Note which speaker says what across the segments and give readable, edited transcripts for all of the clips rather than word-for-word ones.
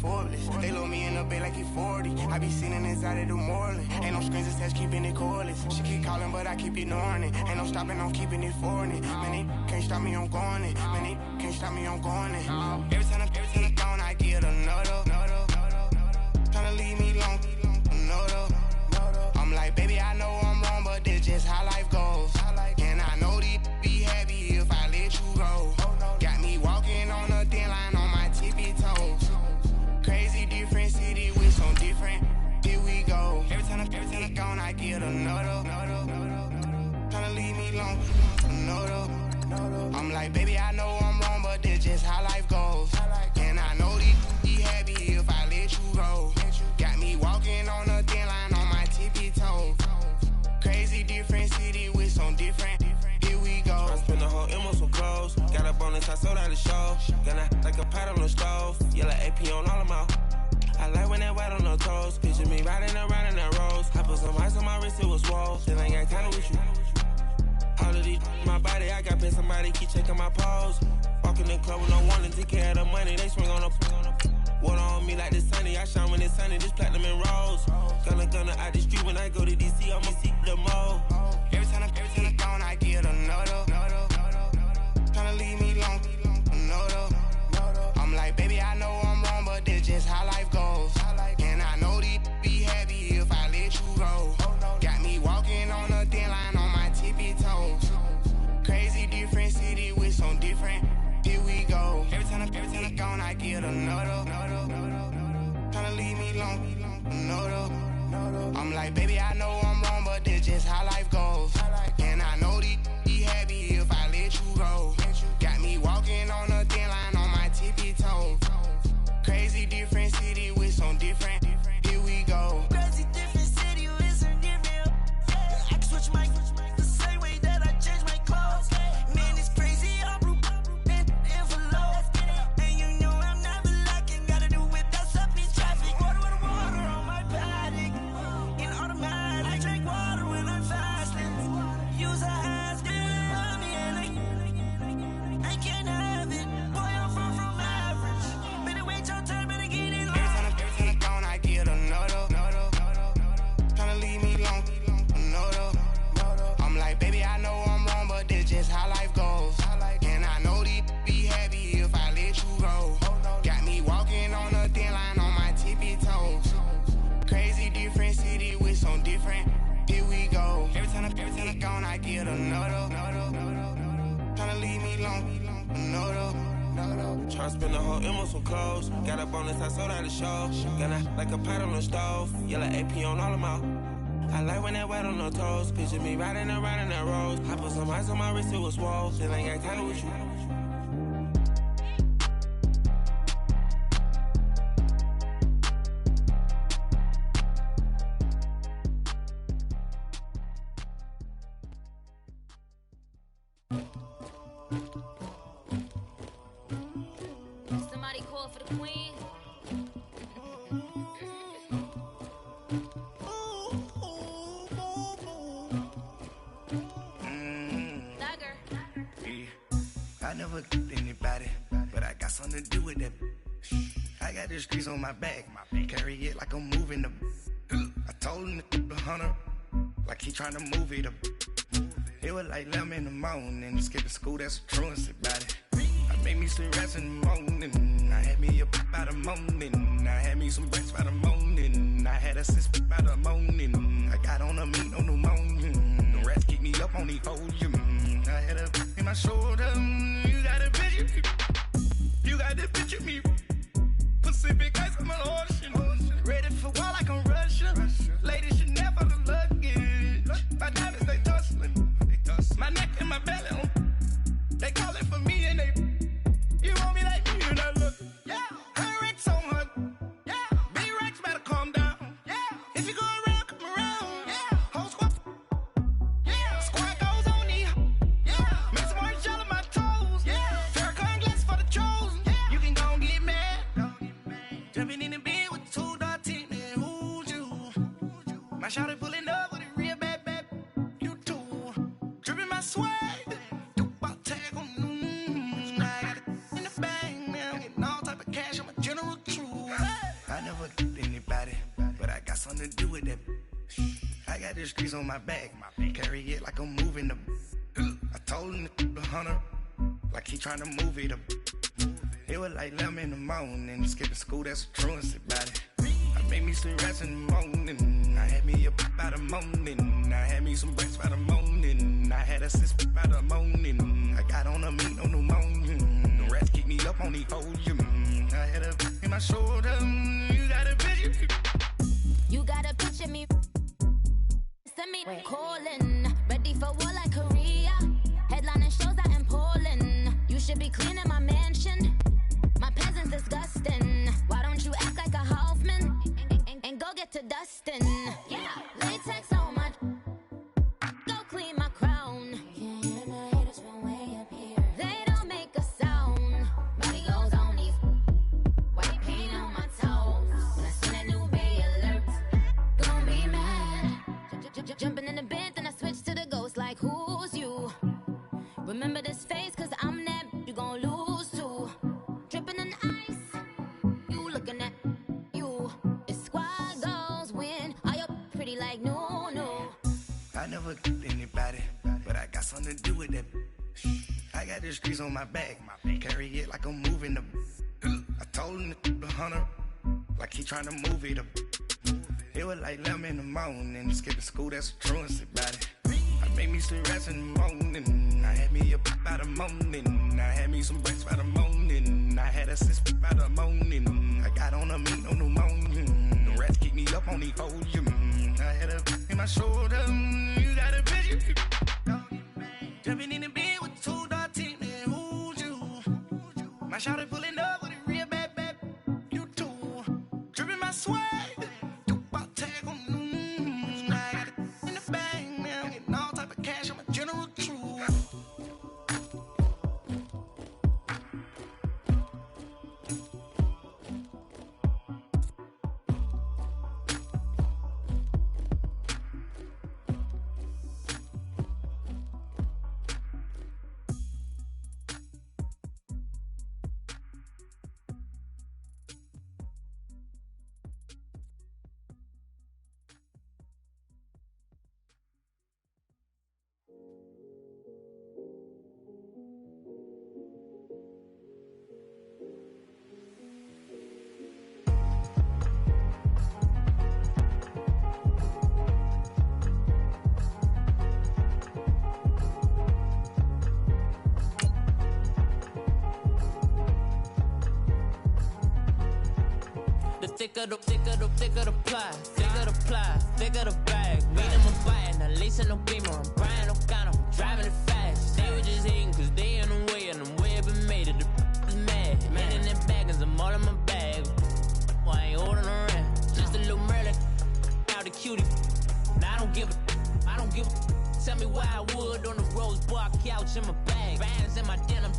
Speaker 1: Forbes. They load me in the bed like he 40. I be sitting inside of the Moreland. Ain't no screens attached, keeping it cordless. She keep calling, but I keep ignoring it. Ain't no stopping, I'm keeping it for it. Man, they can't stop me, I'm going it. Man, they can't stop me, I'm going it. Every time I'm gone, I get another. Tryna leave me alone, another. I'm like, baby, I know I'm wrong, but this just how life goes. And I know these be happy if I let you go. Got me walking on a thin line on my tippy toes. Crazy different city with some different. Here we go. Every time I'm gone, I get another. Tryna leave me alone, another. I'm like, baby, I know I'm wrong, but this just how life goes. And I know these be happy if I let you go. Got me walking on a thin line on my tippy toes. Crazy different city with some different. Here we go.
Speaker 2: I spend the whole M on some clothes. Got a bonus, I sold out the show. Gonna like a pot on the stove. Yellow AP on all of my. I like when that white on the toes. Picture me riding around in that rose. I put some ice on my wrist, it was swole. Still ain't got time with you. All of these, my body, I got been somebody keep checking my pose. Walking in the club with no warning, take care of the money. They swing on the water on me like the sunny. I shine when it's sunny, this platinum and rose. Gonna out the street when I go to DC, I'ma see the mo.
Speaker 1: Every time I'm gone, I get another. Tryna leave me alone, another. I'm like, baby, I know I'm wrong, but this just how life goes. And I know these be happy if I let you go. Got me walking on a thin line on my tippy toes. Crazy different city with some different. Here we go. Every time I'm gone, I get another. Tryna leave me alone, another. I'm like, baby, I know I'm wrong, but this just how life goes. And I know these be happy if I let you go. Got me walking on a thin line on my tippy toes. Crazy different city with some different. Here we go.
Speaker 3: Crazy different city with some different. I can switch my the same way that I change my clothes. Man, it's crazy. I'm envelope. And you know I'm never lacking. Gotta do it, that's up in traffic. Water with water on my paddock. In automatic. I drink water when I'm fasting. Use a ass, girl, me and I can't have it. Boy, I'm far from average. Better wait your turn, better get in line.
Speaker 1: Every time I'm gone, I get another. Tryna leave me alone, another. I'm like, baby, I know I'm wrong, but this just how life goes. And I know these be happy if I let you go. Got me walking on a thin line on my tippy toes. Crazy different city with some different. Here we go. Every time I'm gone, I get another. Tryna leave me alone, another.
Speaker 2: Tryna spend the whole M on some clothes. Got a bonus, I sold out the show. Gonna like a pot on the stove. Yellow AP on all of my. I like when that white on the toes. Picture me riding around in that rose. I put some ice on my wrist, it was swole. Still ain't got time with you.
Speaker 4: Somebody call for the queen. Dagger.
Speaker 5: I never killed anybody, but I got something to do with that. I got the streets on my back, carry it like I'm moving the. I told him to the hunter, like he trying to move it up. It was like 11 in the morning, skipping school, that's a truancy about it. I made me some rest in the morning, I had me a pop by the morning, I had me some breaks by the morning, I had a six by the morning, I got on a meat on the morning, the rats keep me up on the podium, I had a in my shoulder, you got a picture me, you got the picture me, Pacific ice on my ocean, ready for war like I'm Russia, ladies should never the luggage, my diamonds they tussling, my neck and my belly on, they call it for me and they, you want me like me and I look, yeah, her Rex on her, yeah, B-Rex better calm down, yeah, if you go around, come around, yeah, whole squad, yeah, squad goes on me, yeah, make some orange gel on my toes, yeah, Farrakhan glass for the chosen, yeah, you can go and get mad, jumping in the bed with 2 dark teeth, man, who's you, my shawty pulling up with a real bad, you too, dripping my swag, tag on, I got it in the bag now, getting all type of cash, I'm a general true. streets on my back. Carry it like I'm moving the. I told him the hunter, like he trying to move it up. It was like 11 in the morning. Skipping school, that's a truancy about it. I made me some rest in the morning. I had me a pop by the morning. I had me some breaks by the morning. I had a sis by the morning. I got on a meat, no pneumonia. The rats keep me up on the podium. I had a in my shoulder. You got a picture.
Speaker 4: You got a picture me. Send me calling. Ready for war like Korea. Headlining shows out in Poland. You should be cleaning my mansion. My peasant's disgusting. Why don't you act like a Hoffman and go get to Dustin? Yeah, latex on my. Go clean my crown. Can't hear my haters from way up here. They don't make a sound. Body goes on these. White paint on my toes. When I see that new Bay alert, gon' be mad. Jumping in the bed, then I switch to the ghost. Like who's you? Remember this face, cause I'm that you gon' lose to. Dripping in ice, you looking at you. It's squad goals win. Are you pretty like no?
Speaker 5: I never anybody, but I got something to do with that. I got the streets on my back, carry it like I'm moving the. I told him the hunter, like he trying to move it up. It was like 11 in the morning. Skipping school, that's a truancy about it. I made me some rest in the morning. I had me a pop by the morning. I had me some breaks by the morning. I had a sis by the morning. I got on a meat, no pneumonia. The rats keep me up on the podium. I had a in my shoulder. You got a picture. Jumping in the bed with 2 dark teeth, man. Who's you? My shawty pulling up with a real bad. You too. Dripping my swag.
Speaker 6: Thicker the ply, thicker the bag. Meet them a bite, now leasing no beamer. I'm buying no gun, I'm driving it fast. They were just hating cause they in the way, and the way I've been made it, the is mad. Man in that bag, cause I'm all in my bag. Well, I ain't holding around, just a little Merlin, out the cutie. Now I don't give a, tell me why I would on the rose bar couch in my bag. Bands in my denim,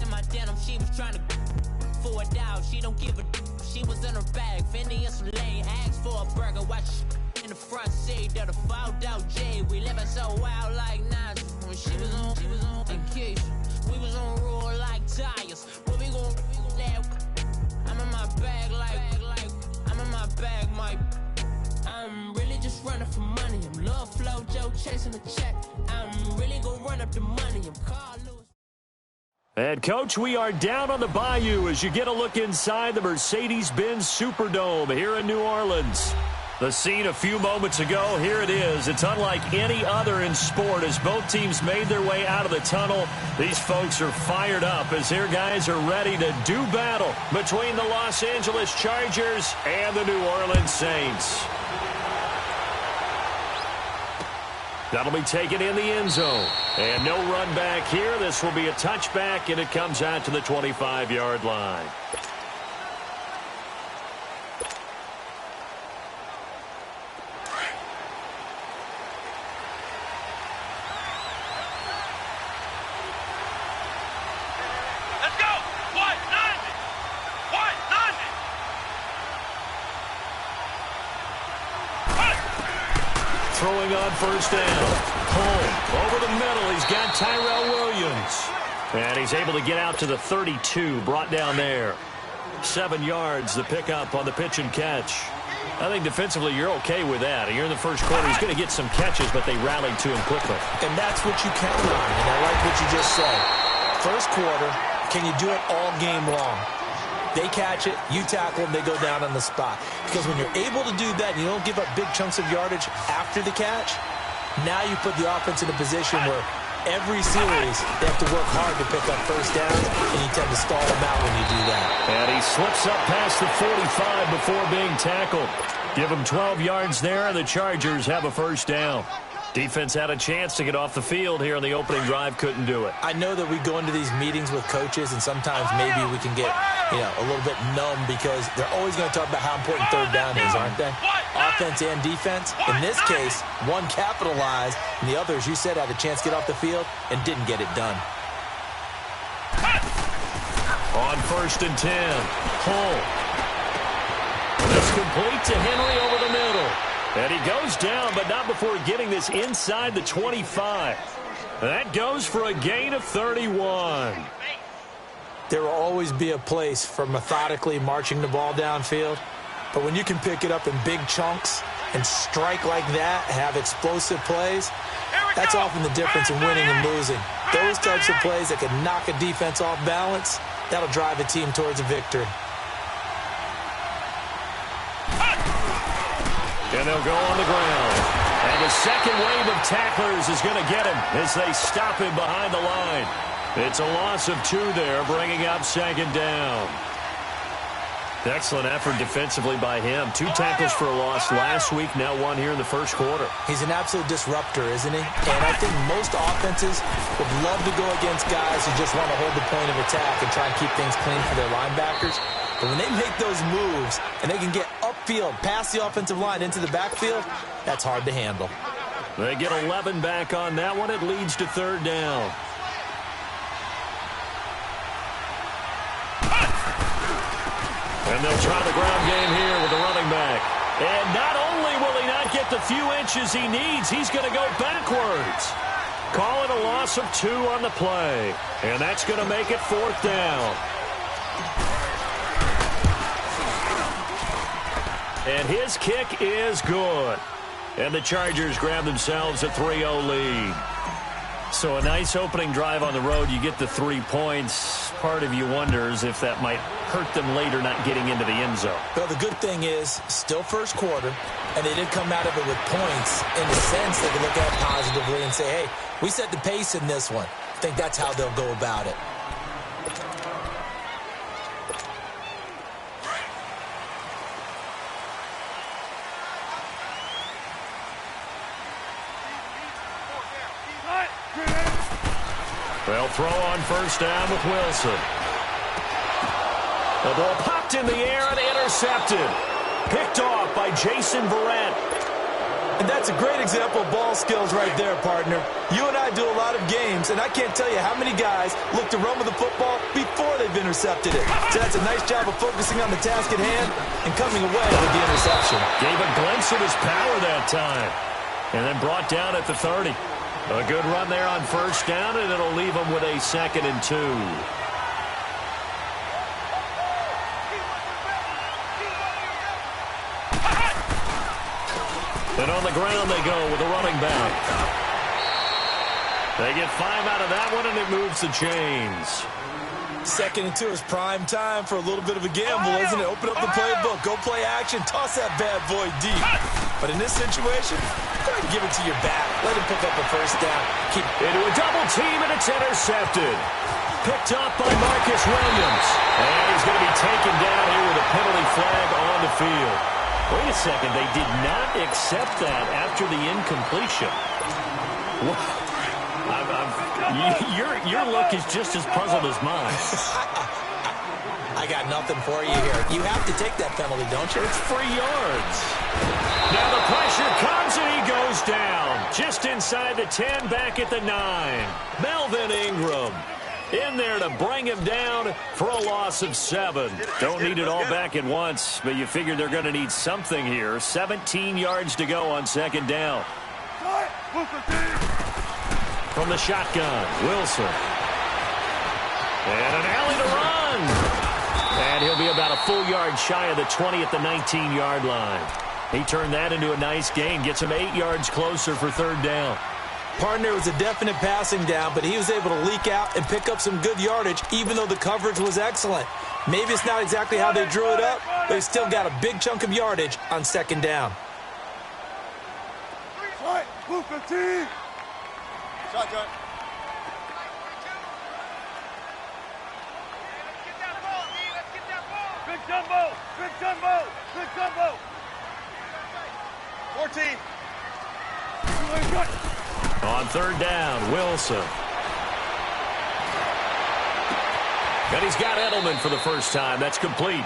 Speaker 6: in my denim, she was trying to for it out, she don't give a. She was in her bag, Fendi and some lane. Asked for a burger, watch in the front seat of the fouled out J. We living so wild like Nas. When she was on vacation, we was on roll like tires. Where we gon' that? I'm in my bag like I'm in my bag, Mike. I'm really just running for money. I'm Love Flow Joe chasing the check. I'm really gon' run up the money. I'm Carl Lewis.
Speaker 7: And, Coach, we are down on the bayou as you get a look inside the Mercedes-Benz Superdome here in New Orleans. The scene a few moments ago, here it is. It's unlike any other in sport as both teams made their way out of the tunnel. These folks are fired up as their guys are ready to do battle between the Los Angeles Chargers and the New Orleans Saints. That'll be taken in the end zone. And no run back here. This will be a touchback, and it comes out to the 25-yard line.
Speaker 8: Let's go! What? Nothing! What? Nothing!
Speaker 7: Throwing on first down. Home over the middle. He's got Tyrell Williams. And he's able to get out to the 32. Brought down there. 7 yards, the pickup on the pitch and catch. I think defensively you're okay with that. You're in the first quarter. He's going to get some catches, but they rallied to him quickly.
Speaker 9: And that's what you count on, and I like what you just said. First quarter, can you do it all game long? They catch it, you tackle them, they go down on the spot. Because when you're able to do that and you don't give up big chunks of yardage after the catch, now you put the offense in a position where every series they have to work hard to pick up first downs, and you tend to stall them out when you do that.
Speaker 7: And he slips up past the 45 before being tackled. Give him 12 yards there, and the Chargers have a first down. Defense had a chance to get off the field here in the opening drive, couldn't do it.
Speaker 9: I know that we go into these meetings with coaches, and sometimes maybe we can get, a little bit numb because they're always going to talk about how important third down is, aren't they? Offense and defense. In this case, one capitalized, and the other, as you said, had a chance to get off the field and didn't get it done.
Speaker 7: On 1st and 10, Hull. It's complete to Henry over the middle. And he goes down, but not before getting this inside the 25. That goes for a gain of 31.
Speaker 9: There will always be a place for methodically marching the ball downfield. But when you can pick it up in big chunks and strike like that, have explosive plays, that's often the difference in winning and losing. Those types of plays that can knock a defense off balance, that'll drive a team towards a victory.
Speaker 7: And they'll go on the ground. And the second wave of tacklers is going to get him as they stop him behind the line. It's a loss of 2 there, bringing up 2nd down. Excellent effort defensively by him. 2 tackles for a loss last week, now 1 here in the first quarter.
Speaker 9: He's an absolute disruptor, isn't he? And I think most offenses would love to go against guys who just want to hold the point of attack and try and keep things clean for their linebackers. But when they make those moves and they can get upfield, past the offensive line into the backfield, that's hard to handle.
Speaker 7: They get 11 back on that one. It leads to 3rd down. And they'll try the ground game here with the running back. And not only will he not get the few inches he needs, he's going to go backwards. Call it a loss of 2 on the play. And that's going to make it 4th down. And his kick is good. And the Chargers grab themselves a 3-0 lead. So a nice opening drive on the road. You get the 3 points. Part of you wonders if that might hurt them later not getting into the end zone.
Speaker 9: Well, the good thing is, still first quarter, and they did come out of it with points. In a sense, they can look at it positively and say, hey, we set the pace in this one. I think that's how they'll go about it.
Speaker 7: They'll throw on 1st down with Wilson. The ball popped in the air and intercepted. Picked off by Jason Verrett.
Speaker 9: And that's a great example of ball skills right there, partner. You and I do a lot of games, and I can't tell you how many guys look to run with the football before they've intercepted it. So that's a nice job of focusing on the task at hand and coming away with the interception.
Speaker 7: Gave a glimpse of his power that time. And then brought down at the 30. A good run there on 1st down, and it'll leave them with a 2nd and 2. And on the ground they go with a running back. They get 5 out of that one, and it moves the chains.
Speaker 9: 2nd and 2 is prime time for a little bit of a gamble, isn't it? Open up the playbook, go play action, toss that bad boy deep. But in this situation, go ahead and give it to your back. Let him pick up a 1st down. Keep
Speaker 7: into a double team, and it's intercepted. Picked up by Marcus Williams. And he's going to be taken down here with a penalty flag on the field. Wait a second, they did not accept that after the incompletion. Your look is just as puzzled as mine.
Speaker 9: I got nothing for you here. You have to take that penalty, don't you?
Speaker 7: It's 3 yards. Now the pressure comes and he goes down. Just inside the 10, back at the 9. Melvin Ingram in there to bring him down for a loss of 7. Don't need it all back at once, but you figure they're going to need something here. 17 yards to go on 2nd down. From the shotgun, Wilson. And an alley to run. And he'll be about a full yard shy of the 20 at the 19-yard line. He turned that into a nice gain, gets him 8 yards closer for third down.
Speaker 9: Partner was a definite passing down, but he was able to leak out and pick up some good yardage, even though the coverage was excellent. Maybe it's not exactly how they drew it up, but he still got a big chunk of yardage on second down.
Speaker 8: Blue 15. Shotgun. Big jumbo. Big jumbo. Big jumbo. 14.
Speaker 7: On third down, Wilson. And he's got Edelman for the first time. That's complete.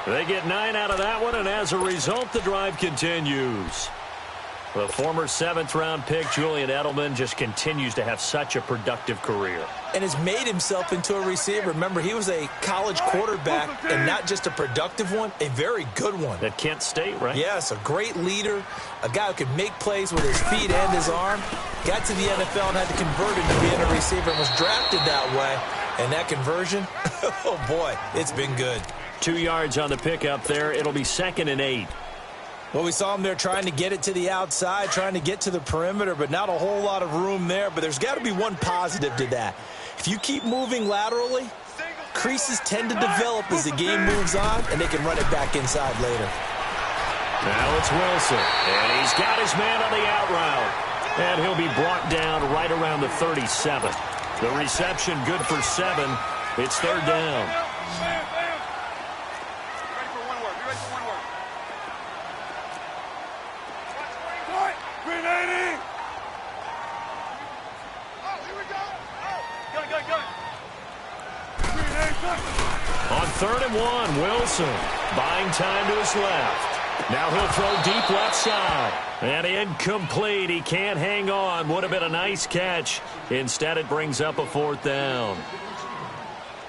Speaker 7: They get 9 out of that one, and as a result, the drive continues. The former 7th-round pick, Julian Edelman, just continues to have such a productive career.
Speaker 9: And has made himself into a receiver. Remember, he was a college quarterback, and not just a productive one, a very good one.
Speaker 7: At Kent State, right?
Speaker 9: Yes, a great leader, a guy who could make plays with his feet and his arm. Got to the NFL and had to convert into being a receiver and was drafted that way. And that conversion, oh boy, it's been good.
Speaker 7: 2 yards on the pickup there. It'll be 2nd and 8.
Speaker 9: Well, we saw him there trying to get it to the outside, trying to get to the perimeter, but not a whole lot of room there. But there's got to be one positive to that. If you keep moving laterally, creases tend to develop as the game moves on, and they can run it back inside later.
Speaker 7: Now it's Wilson, and he's got his man on the out route. And he'll be brought down right around the 37. The reception good for 7. It's third down. On 3rd and 1, Wilson buying time to his left. Now he'll throw deep left side. And incomplete. He can't hang on. Would have been a nice catch. Instead, it brings up a 4th down.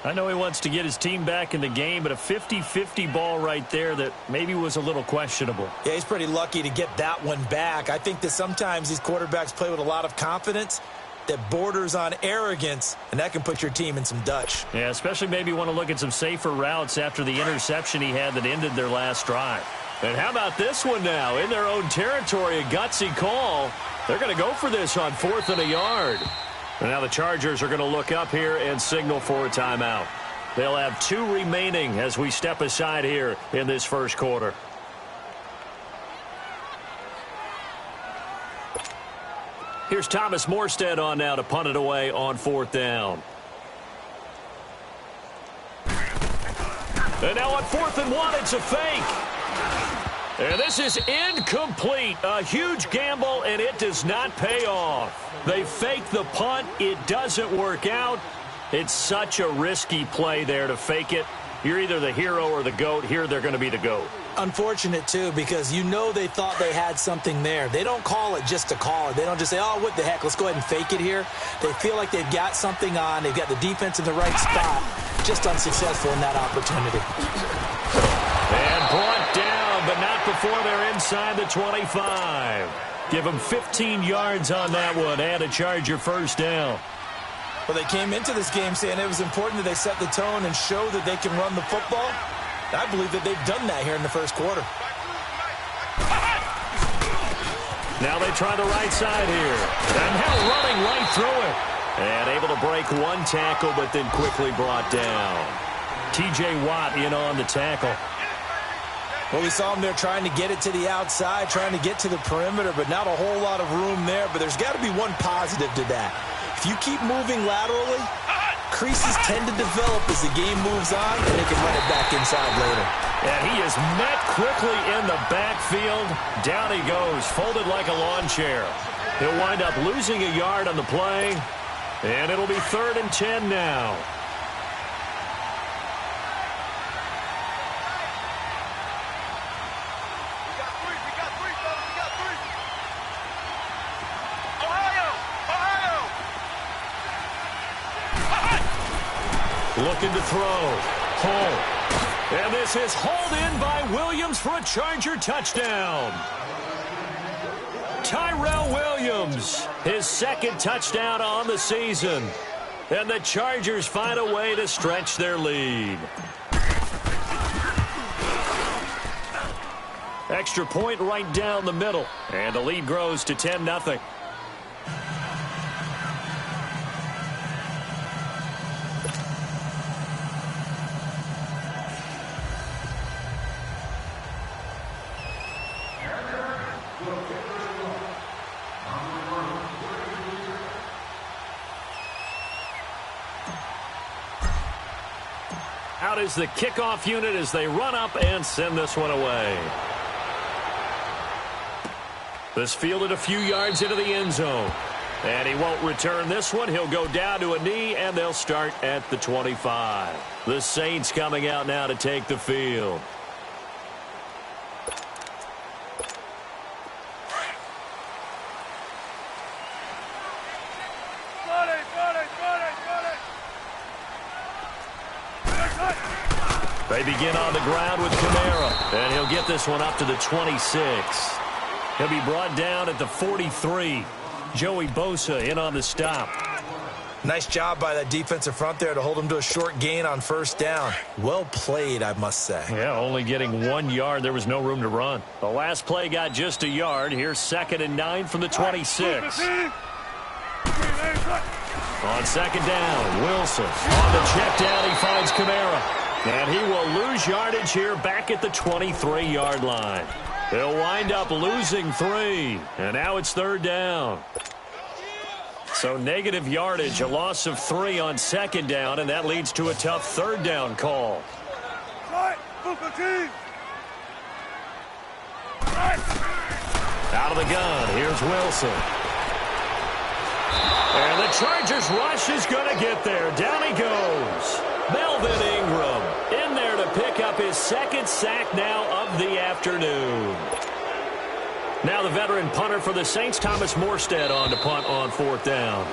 Speaker 7: I know he wants to get his team back in the game, but a 50-50 ball right there that maybe was a little questionable.
Speaker 9: Yeah, he's pretty lucky to get that one back. I think that sometimes these quarterbacks play with a lot of confidence that borders on arrogance, and that can put your team in some Dutch.
Speaker 7: Yeah, especially maybe want to look at some safer routes after the interception he had that ended their last drive. And how about this one now? In their own territory, a gutsy call. They're going to go for this on 4th and a yard. And now the Chargers are going to look up here and signal for a timeout. They'll have 2 remaining as we step aside here in this first quarter. Here's Thomas Morstead on now to punt it away on 4th down. And now on 4th and 1, it's a fake. And this is incomplete. A huge gamble, and it does not pay off. They fake the punt. It doesn't work out. It's such a risky play there to fake it. You're either the hero or the GOAT. Here they're going to be the GOAT.
Speaker 9: Unfortunate, too, because you know they thought they had something there. They don't call it just to call it. They don't just say, oh, what the heck, let's go ahead and fake it here. They feel like they've got something on. They've got the defense in the right spot. Just unsuccessful in that opportunity.
Speaker 7: And brought down, but not before they're inside the 25. Give them 15 yards on that one and a Charger first down.
Speaker 9: Well, they came into this game saying it was important that they set the tone and show that they can run the football. I believe that they've done that here in the first quarter.
Speaker 7: Now they try the right side here. And now running right through it. And able to break one tackle, but then quickly brought down. T.J. Watt in on the tackle.
Speaker 9: Well, we saw him there trying to get it to the outside, trying to get to the perimeter, but not a whole lot of room there. But there's got to be one positive to that. If you keep moving laterally, creases tend to develop as the game moves on, and they can run it back inside later.
Speaker 7: And he is met quickly in the backfield. Down he goes, folded like a lawn chair. He'll wind up losing a yard on the play, and it'll be 3rd and 10 now. Looking to throw. Hole. And this is hauled in by Williams for a Charger touchdown. Tyrell Williams, his 2nd touchdown on the season. And the Chargers find a way to stretch their lead. Extra point right down the middle. And the lead grows to 10-0. Out is the kickoff unit as they run up and send this one away. This fielded a few yards into the end zone. And he won't return this one. He'll go down to a knee, and they'll start at the 25. The Saints coming out now to take the field. They begin on the ground with Kamara, and he'll get this one up to the 26. He'll be brought down at the 43. Joey Bosa in on the stop.
Speaker 9: Nice job by that defensive front there to hold him to a short gain on first down. Well played, I must say.
Speaker 7: Yeah, only getting 1 yard. There was no room to run. The last play got just a yard. Here's 2nd and 9 from the 26. On second down, Wilson. On the check down, he finds Kamara. And he will lose yardage here back at the 23-yard line. They'll wind up losing 3. And now it's 3rd down. So negative yardage, a loss of 3 on 2nd down, and that leads to a tough 3rd down call. Out of the gun, here's Wilson. And the Chargers rush is going to get there. Down he goes. Melvin Ingram in there to pick up his 2nd sack now of the afternoon. Now the veteran punter for the Saints, Thomas Morstead, on to punt on 4th down.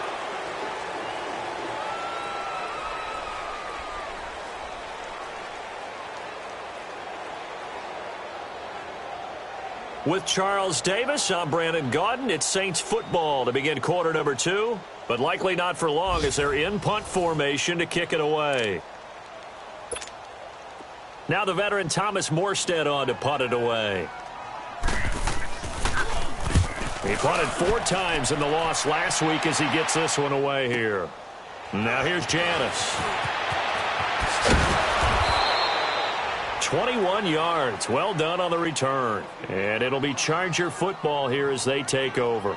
Speaker 7: With Charles Davis, I'm Brandon Gaudin. It's Saints football to begin quarter number 2, but likely not for long as they're in punt formation to kick it away. Now the veteran Thomas Morstead on to punt it away. He punted 4 times in the loss last week as he gets this one away here. Now here's Janis. 21 yards. Well done on the return. And it'll be Charger football here as they take over.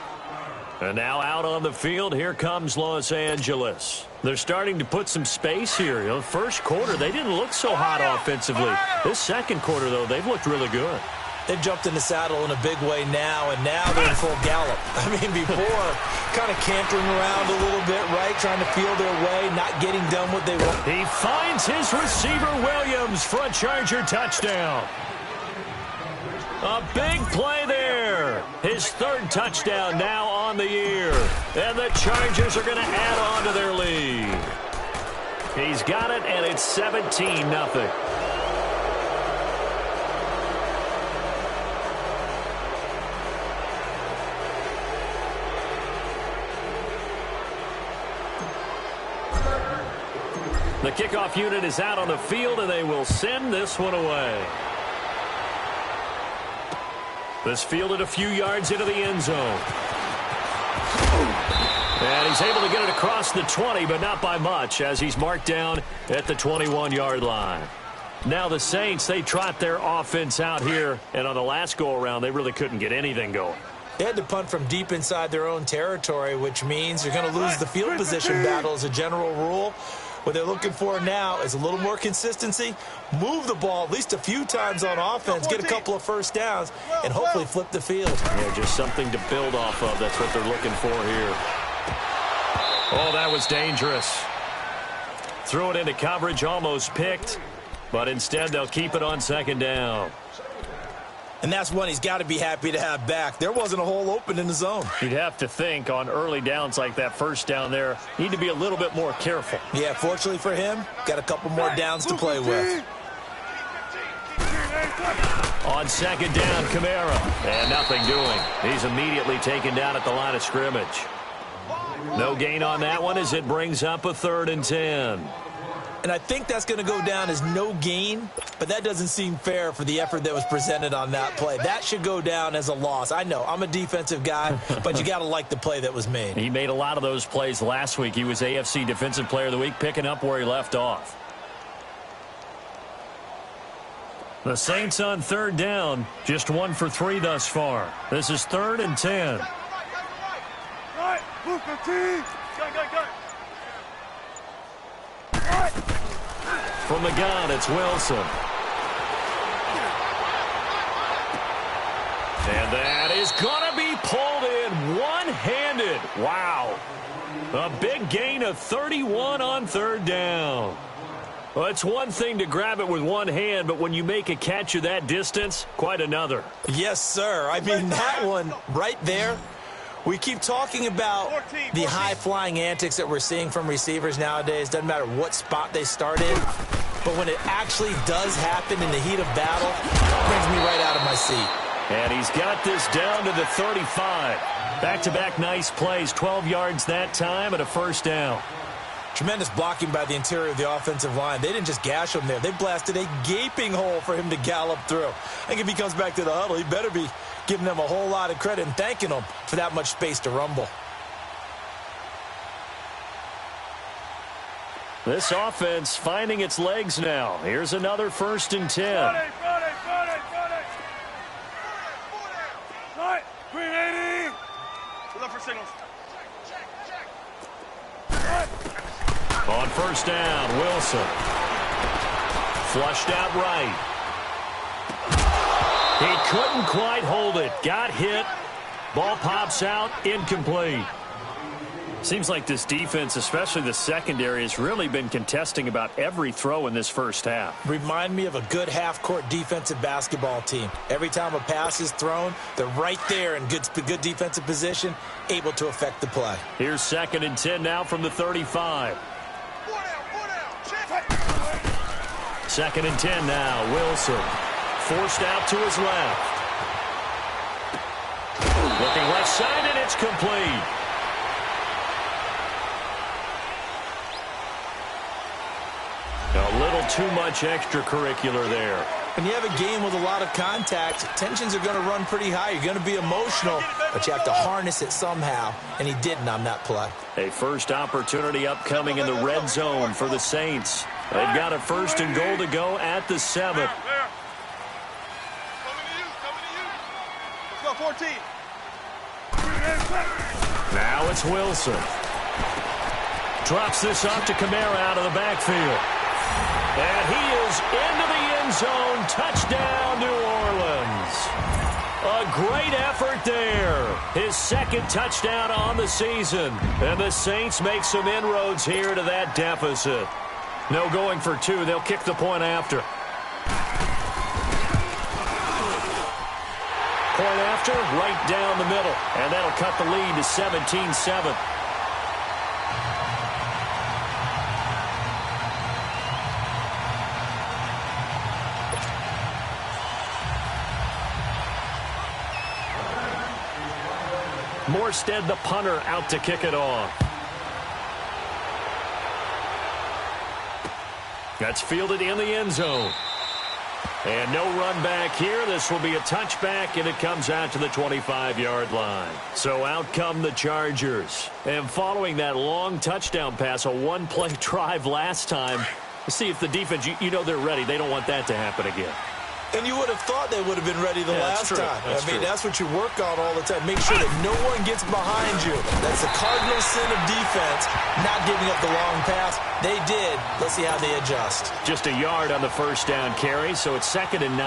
Speaker 7: And now out on the field, here comes Los Angeles. They're starting to put some space here. You know, first quarter, they didn't look so hot offensively. This second quarter, though, they've looked really good.
Speaker 9: They've jumped in the saddle in a big way now, and now they're in full gallop. I mean, before, kind of cantering around a little bit, right, trying to feel their way, not getting done what they want.
Speaker 7: He finds his receiver, Williams, for a Charger touchdown. A big play there. His 3rd touchdown now on the year. And the Chargers are going to add on to their lead. He's got it, and it's 17-0. The kickoff unit is out on the field, and they will send this one away. This fielded a few yards into the end zone. And he's able to get it across the 20, but not by much, as he's marked down at the 21-yard line. Now the Saints, they trot their offense out here, and on the last go-around, they really couldn't get anything going.
Speaker 9: They had to punt from deep inside their own territory, which means you're going to lose the field position battle as a general rule. What they're looking for now is a little more consistency, move the ball at least a few times on offense, get a couple of first downs, and hopefully flip the field.
Speaker 7: Yeah, just something to build off of. That's what they're looking for here. Oh, that was dangerous. Threw it into coverage, almost picked, but instead they'll keep it on 2nd down.
Speaker 9: And that's one he's got to be happy to have back. There wasn't a hole open in the zone.
Speaker 7: You'd have to think on early downs like that first down there, need to be a little bit more careful.
Speaker 9: Yeah, fortunately for him, got a couple more downs to play with.
Speaker 7: On 2nd down, Kamara. And nothing doing. He's immediately taken down at the line of scrimmage. No gain on that one as it brings up a 3rd and 10.
Speaker 9: And I think that's going to go down as no gain, but that doesn't seem fair for the effort that was presented on that play. That should go down as a loss. I know, I'm a defensive guy, but you got to like the play that was made.
Speaker 7: He made a lot of those plays last week. He was AFC Defensive Player of the Week, picking up where he left off. The Saints on third down, just 1 for 3 thus far. This is 3rd and 10.
Speaker 8: Right, Booker T. Gun.
Speaker 7: From the gun, it's Wilson. And that is going to be pulled in one-handed. Wow. A big gain of 31 on third down. Well, it's one thing to grab it with one hand, but when you make a catch of that distance, quite another.
Speaker 9: Yes, sir. I mean, that one right there. We keep talking about the high-flying antics that we're seeing from receivers nowadays. Doesn't matter what spot they start in. But when it actually does happen in the heat of battle, it brings me right out of my seat.
Speaker 7: And he's got this down to the 35. Back-to-back nice plays, 12 yards that time and a first down.
Speaker 9: Tremendous blocking by the interior of the offensive line. They didn't just gash him there. They blasted a gaping hole for him to gallop through. I think if he comes back to the huddle, he better be giving them a whole lot of credit and thanking them for that much space to rumble.
Speaker 7: This offense finding its legs now. Here's another 1st and 10.
Speaker 8: Friday. Right, 380. Look for signals.
Speaker 7: On first down, Wilson. Flushed out right. He couldn't quite hold it. Got hit. Ball pops out, incomplete. Seems like this defense, especially the secondary, has really been contesting about every throw in this first half.
Speaker 9: Remind me of a good half-court defensive basketball team. Every time a pass is thrown, they're right there in good defensive position, able to affect the play.
Speaker 7: Here's 2nd and 10 now from the 35. 2nd and 10 now. Wilson forced out to his left. Looking left side, and it's complete. A little too much extracurricular there.
Speaker 9: When you have a game with a lot of contact, tensions are going to run pretty high. You're going to be emotional, but you have to harness it somehow, and he didn't on that play.
Speaker 7: A first opportunity upcoming in the red zone for the Saints. They've got a 1st and goal to go at the 7.
Speaker 8: Let's go, 14.
Speaker 7: Now it's Wilson. Drops this off to Kamara out of the backfield. And he is into the end zone. Touchdown, New Orleans. A great effort there. His 2nd touchdown on the season. And the Saints make some inroads here to that deficit. No going for 2. They'll kick the point after. Point after, right down the middle. And that'll cut the lead to 17-7. Morstead, the punter, out to kick it off. That's fielded in the end zone. And no run back here. This will be a touchback, and it comes out to the 25-yard line. So out come the Chargers. And following that long touchdown pass, a one-play drive last time, see if the defense, you know they're ready. They don't want that to happen again.
Speaker 9: And you would have thought they would have been ready the last time. That's what you work on all the time. Make sure that no one gets behind you. That's the cardinal sin of defense, not giving up the long pass. They did. Let's see how they adjust.
Speaker 7: Just a yard on the first down carry, so it's 2nd and 9.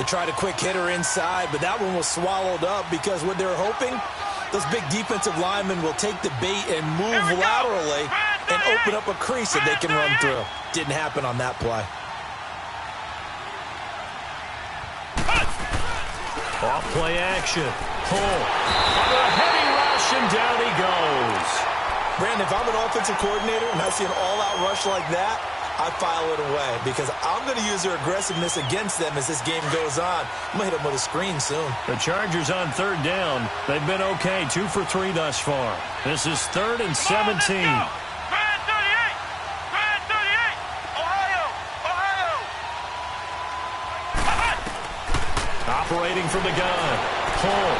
Speaker 9: They tried a quick hitter inside, but that one was swallowed up because what they were hoping, those big defensive linemen will take the bait and move laterally and open up a crease that they can run through. Didn't happen on that play.
Speaker 7: Off play action. Pull. Under a heavy rush, and down he goes.
Speaker 9: Brandon, if I'm an offensive coordinator and I see an all-out rush like that, I file it away because I'm going to use their aggressiveness against them as this game goes on. I'm going to hit them with a screen soon.
Speaker 7: The Chargers on third down. They've been okay, 2 for 3 thus far. This is 3rd and 17. Operating from the gun. Home.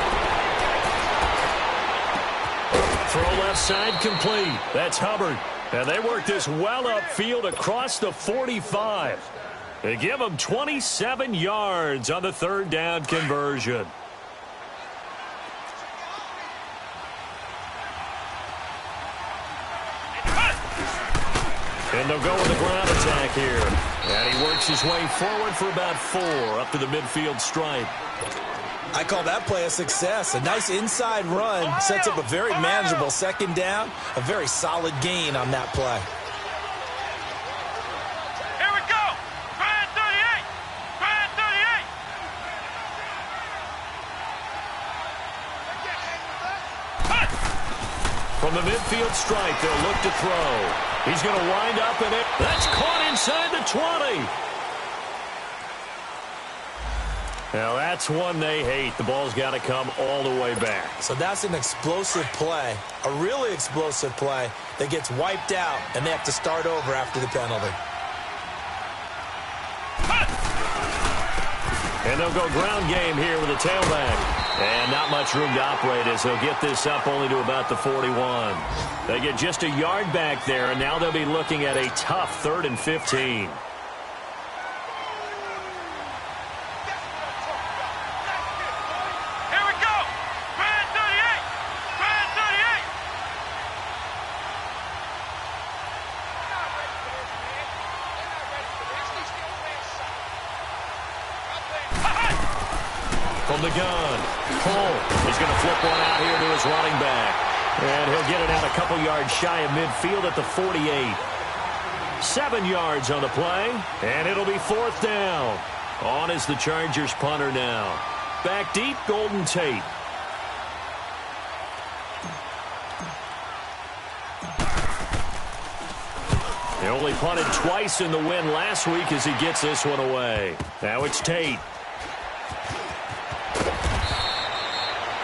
Speaker 7: Throw left side complete. That's Hubbard. And they work this well upfield across the 45. They give them 27 yards on the third down conversion. And they'll go with the ground attack here. And he works his way forward for about 4 up to the midfield stripe.
Speaker 9: I call that play a success. A nice inside run sets up a very manageable second down. A very solid gain on that play.
Speaker 8: Here we go. Grand 38. Grand 38.
Speaker 7: From the midfield stripe, they'll look to throw. He's going to wind up in it. That's caught inside the 20. Now, that's one they hate. The ball's got to come all the way back.
Speaker 9: So that's an explosive play, a really explosive play that gets wiped out, and they have to start over after the penalty.
Speaker 7: And they'll go ground game here with a tailback. And not much room to operate as he'll get this up only to about the 41. They get just a yard back there, and now they'll be looking at a tough 3rd and 15. From the gun, Cole is going to flip one out here to his running back. And he'll get it out a couple yards shy of midfield at the 48. 7 yards on the play, and it'll be 4th down. On is the Chargers punter now. Back deep, Golden Tate. He only punted twice in the win last week as he gets this one away. Now it's Tate.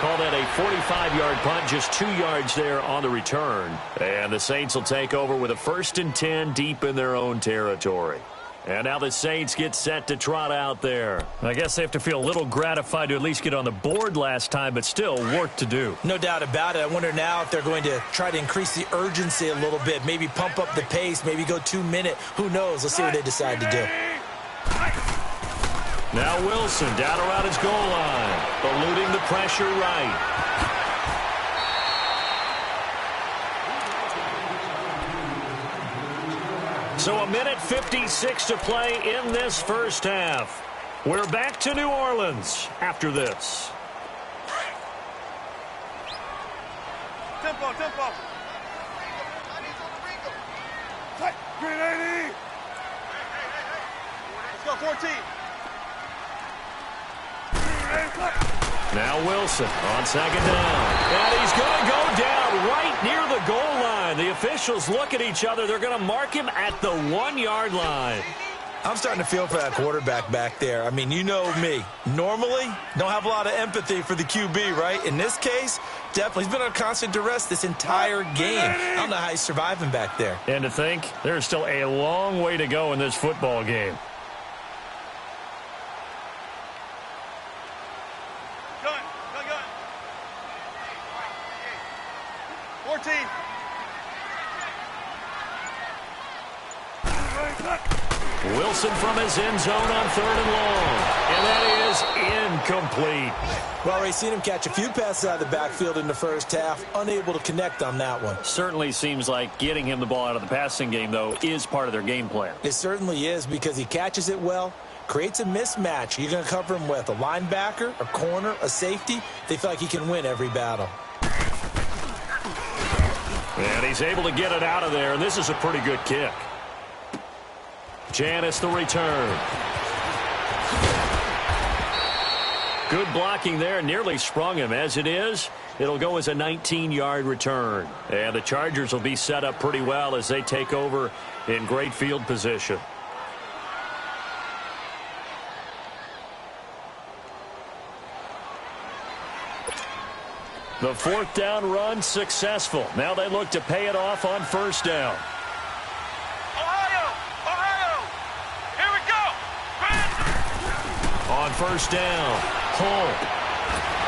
Speaker 7: Call that a 45-yard punt, just 2 yards there on the return. And the Saints will take over with a 1st and 10 deep in their own territory. And now the Saints get set to trot out there. I guess they have to feel a little gratified to at least get on the board last time, but still work to do.
Speaker 9: No doubt about it. I wonder now if they're going to try to increase the urgency a little bit, maybe pump up the pace, maybe go 2-minute. Who knows? Let's see what they decide to do.
Speaker 7: Now Wilson down around his goal line, eluding the pressure right. So 1:56 to play in this first half. We're back to New Orleans after this.
Speaker 8: Tempo, tempo. Green 80. Let's go 14.
Speaker 7: Now Wilson on 2nd down. And he's going to go down right near the goal line. The officials look at each other. They're going to mark him at the 1-yard line.
Speaker 9: I'm starting to feel for that quarterback back there. I mean, you know me. Normally, don't have a lot of empathy for the QB, right? In this case, definitely. He's been on constant duress this entire game. I don't know how he's surviving back there.
Speaker 7: And to think, there's still a long way to go in this football game.
Speaker 8: Gun. 14.
Speaker 7: Wilson from his end zone on 3rd and long. And that is incomplete.
Speaker 9: Well, we've seen him catch a few passes out of the backfield in the first half, unable to connect on that one.
Speaker 7: Certainly seems like getting him the ball out of the passing game, though, is part of their game plan.
Speaker 9: It certainly is because he catches it well, creates a mismatch. You're going to cover him with a linebacker, a corner, a safety. They feel like he can win every battle.
Speaker 7: And he's able to get it out of there, and this is a pretty good kick. Janis the return. Good blocking there, nearly sprung him. As it is, it'll go as a 19-yard return. And the Chargers will be set up pretty well as they take over in great field position. The 4th down run successful. Now they look to pay it off on 1st down.
Speaker 8: Ohio, here we go.
Speaker 7: On 1st down, Hull.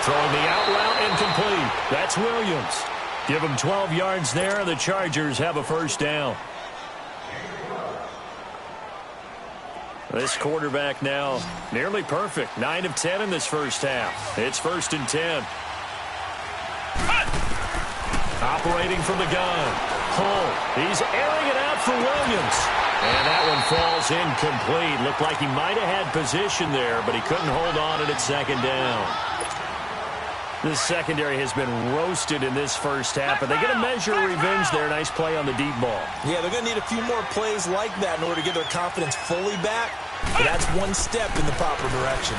Speaker 7: Throwing the out route incomplete. That's Williams. Give him 12 yards there, and the Chargers have a first down. This quarterback now nearly perfect. 9 of 10 in this first half. It's 1st and 10. Operating from the gun. Hull. He's airing it out for Williams. And that one falls incomplete. Looked like he might have had position there, but he couldn't hold on to it at second down. This secondary has been roasted in this first half, but they get a measure of revenge there. Nice play on the deep ball. Yeah, they're going to need a few more plays like that in order to get their confidence fully back, but that's one step in the proper direction.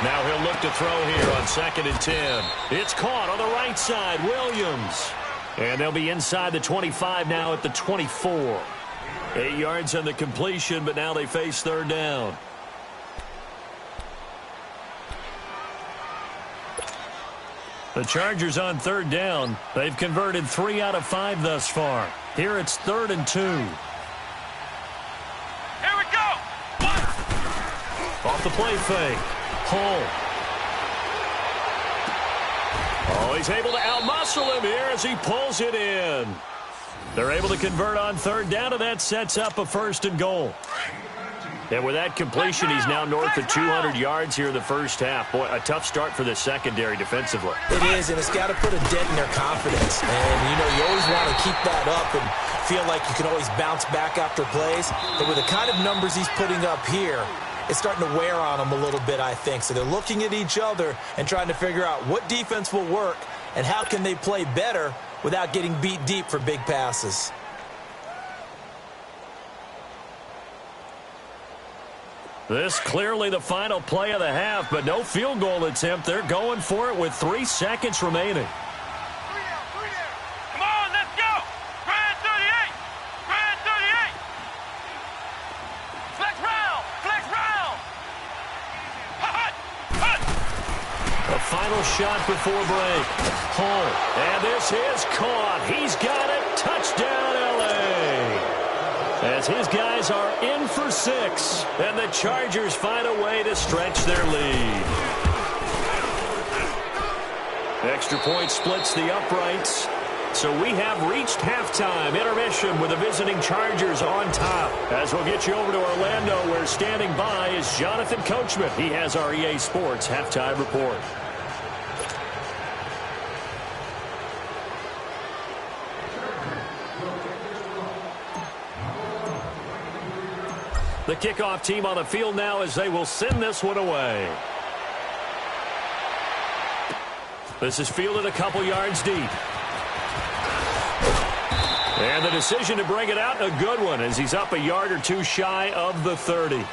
Speaker 7: Now he'll look to throw here on 2nd and 10. It's caught on the right side, Williams. And they'll be inside the 25 now at the 24. 8 yards on the completion, but now they face 3rd down. The Chargers on 3rd down. They've converted 3 out of 5 thus far. Here it's 3rd and 2.
Speaker 8: Here we go.
Speaker 7: Off the play fake. Hull. Oh, he's able to outmuscle him here as he pulls it in. They're able to convert on 3rd down, and that sets up a 1st and goal. And with that completion, he's now north of 200 yards here in the first half. Boy, a tough start for the secondary defensively. It is, and it's got to put a dent in their confidence. And, you know, you always want to keep that up and feel like you can always bounce back after plays. But with the kind of numbers he's putting up here, it's starting to wear on them a little bit, I think. So they're looking at each other and trying to figure out what defense will work and how can they play better without getting beat deep for big passes. This clearly the final play of the half, but no field goal attempt. They're going for it with 3 seconds remaining.
Speaker 8: Come on, let's go. Grand 38. Grand 38. Flex round. Flex round. Hut, hut.
Speaker 7: A final shot before break. Hull. And this is caught. He's got it. Touchdown, L.A. As his guys are in for 6, and the Chargers find a way to stretch their lead. Extra point splits the uprights. So we have reached halftime. Intermission with the visiting Chargers on top. As we'll get you over to Orlando, where standing by is Jonathan Coachman. He has our EA Sports halftime report. The kickoff team on the field now as they will send this one away. This is fielded a couple yards deep. And the decision to bring it out, a good one, as he's up a yard or two shy of the 30.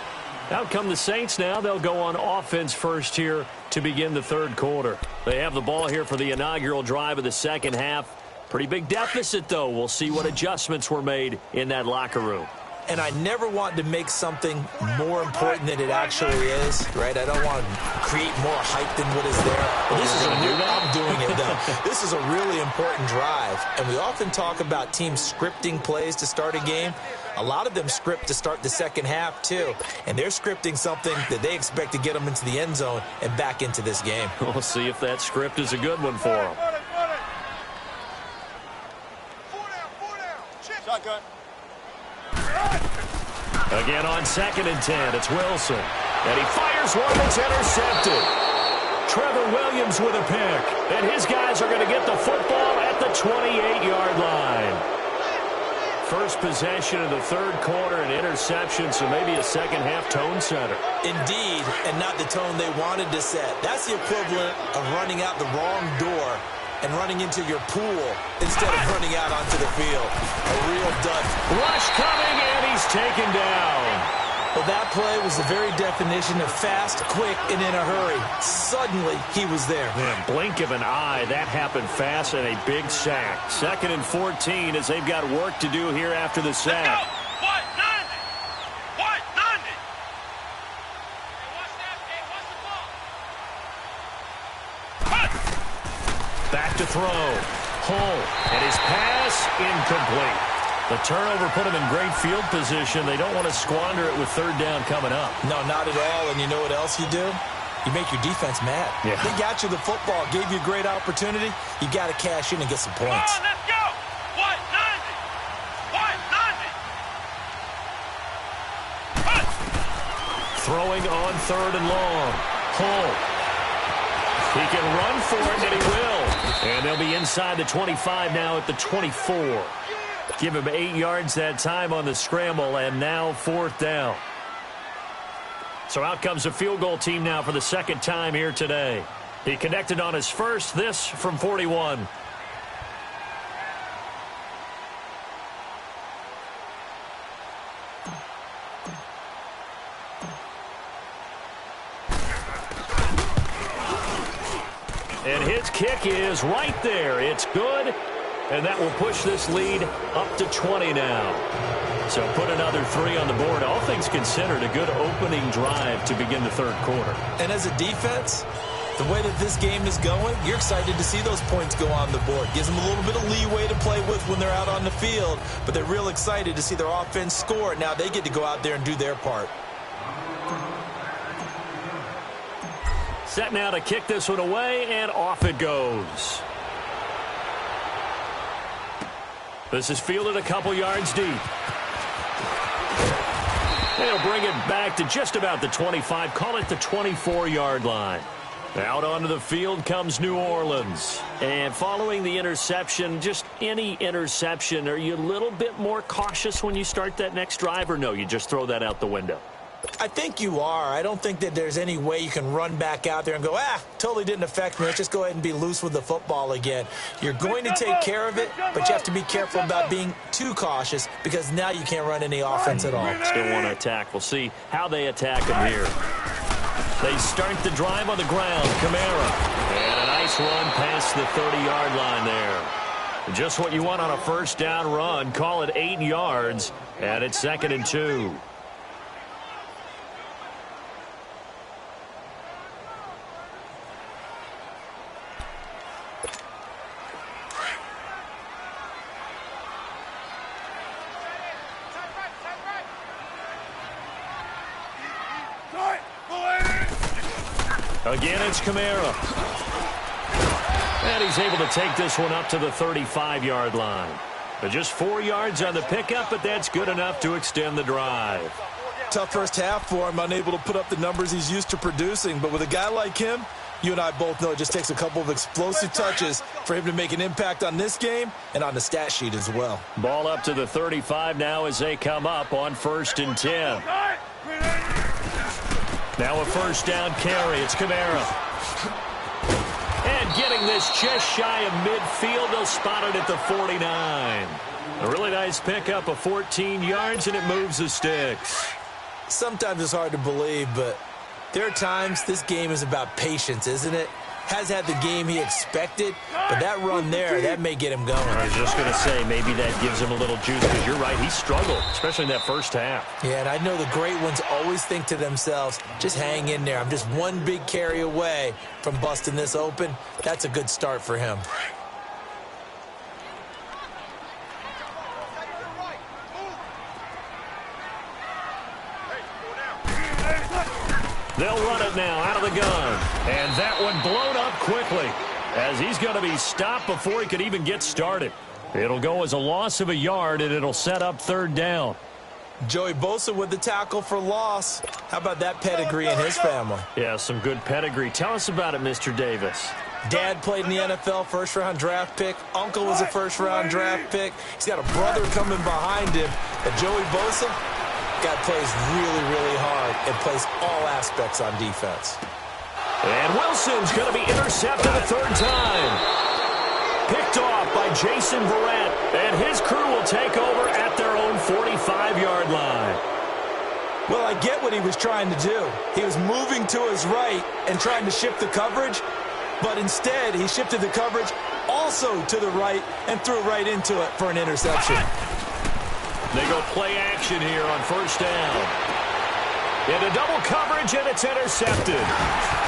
Speaker 7: Out come the Saints now. They'll go on offense first here to begin the 3rd quarter. They have the ball here for the inaugural drive of the 2nd half. Pretty big deficit, though. We'll see what adjustments were made in that locker room. And I never want to make something more important than it actually is, right? I don't want to create more hype than what is there. But this is I'm doing it, though. This is a really important drive. And we often talk about teams scripting plays to start a game. A lot of them script to start the 2nd half, too. And they're scripting something that they expect to get them into the end zone and back into this game. We'll see if that script is a good one for them.
Speaker 8: Shotgun.
Speaker 7: Again on 2nd and 10, it's Wilson. And he fires one that's intercepted. Trevor Williams with a pick. And his guys are going to get the football at the 28-yard line. First possession of the 3rd quarter, an interception, so maybe a 2nd half tone setter. Indeed, and not the tone they wanted to set. That's the equivalent of running out the wrong door and running into your pool instead of running out onto the field. A real dud. Rush coming, and he's taken down. Well, that play was the very definition of fast, quick, and in a hurry. Suddenly, he was there. Man, blink of an eye, that happened fast, and a big sack. 2nd and 14 as they've got work to do here after the sack. Back to throw. Hull. And his pass incomplete. The turnover put him in great field position. They don't want to squander it with 3rd down coming up. No, not at all. And you know what else you do?
Speaker 9: you make your defense mad.
Speaker 7: Yeah.
Speaker 9: They got you the football, gave you a great opportunity. You got to cash in and get some points.
Speaker 8: Come on, let's go. 190.
Speaker 7: Throwing on 3rd and long. Hull. He can run for it, and he will. And they'll be inside the 25 now at the 24. Give him 8 yards that time on the scramble, and now 4th down. So out comes a field goal team now for the 2nd time here today. He connected on his first, this from 41. And his kick is right there. It's good, and that will push this lead up to 20 now. So put another 3 on the board. All things considered, a good opening drive to begin the 3rd quarter.
Speaker 9: And as a defense, the way that this game is going, you're excited to see those points go on the board. Gives them a little bit of leeway to play with when they're out on the field, but they're real excited to see their offense score. Now they get to go out there and do their part.
Speaker 7: Set now to kick this one away, and off it goes. This is fielded a couple yards deep. They'll bring it back to just about the 25. Call it the 24-yard line. Out onto the field comes New Orleans. And following the interception, just any interception, are you a little bit more cautious when you start that next drive, or no, you just throw that out the window?
Speaker 9: I think you are. I don't think that there's any way you can run back out there and go, totally didn't affect me. Let's just go ahead and be loose with the football again. You're going to take care of it, but you have to be careful about being too cautious because now you can't run any offense at all.
Speaker 7: Still want to attack. We'll see how they attack him here. They start the drive on the ground. Kamara. And a nice run past the 30-yard line there. Just what you want on a first down run. Call it 8 yards, and it's 2nd and 2. Again, it's Kamara. And he's able to take this one up to the 35-yard line. Just 4 yards on the pickup, but that's good enough to extend the drive.
Speaker 9: Tough first half for him, unable to put up the numbers he's used to producing. But with a guy like him, you and I both know it just takes a couple of explosive touches for him to make an impact on this game and on the stat sheet as well.
Speaker 7: Ball up to the 35 now as they come up on 1st and 10. Now a first down carry. It's Kamara. And getting this just shy of midfield. They'll spot it at the 49. A really nice pickup of 14 yards, and it moves the sticks.
Speaker 9: Sometimes it's hard to believe, but there are times this game is about patience, isn't it? Has had the game he expected, but that run there, that may get him going.
Speaker 7: I was just going to say, maybe that gives him a little juice, because you're right, he struggled, especially in that first half.
Speaker 9: Yeah, and I know the great ones always think to themselves, just hang in there. I'm just one big carry away from busting this open. That's a good start for him.
Speaker 7: They'll run it now out of the gun. And that one blown up quickly as he's going to be stopped before he could even get started. It'll go as a loss of a yard, and it'll set up 3rd down.
Speaker 9: Joey Bosa with the tackle for loss. How about that pedigree in his family?
Speaker 7: Yeah, some good pedigree. Tell us about it, Mr. Davis.
Speaker 9: Dad played in the NFL, first-round draft pick. Uncle was a first-round draft pick. He's got a brother coming behind him. But Joey Bosa, guy plays really, really hard and plays all aspects on defense.
Speaker 7: And Wilson's going to be intercepted a 3rd time. Picked off by Jason Verrett, and his crew will take over at their own 45-yard line.
Speaker 9: Well, I get what he was trying to do. He was moving to his right and trying to shift the coverage, but instead he shifted the coverage also to the right and threw right into it for an interception.
Speaker 7: They go play action here on 1st down. Into double coverage, and it's intercepted.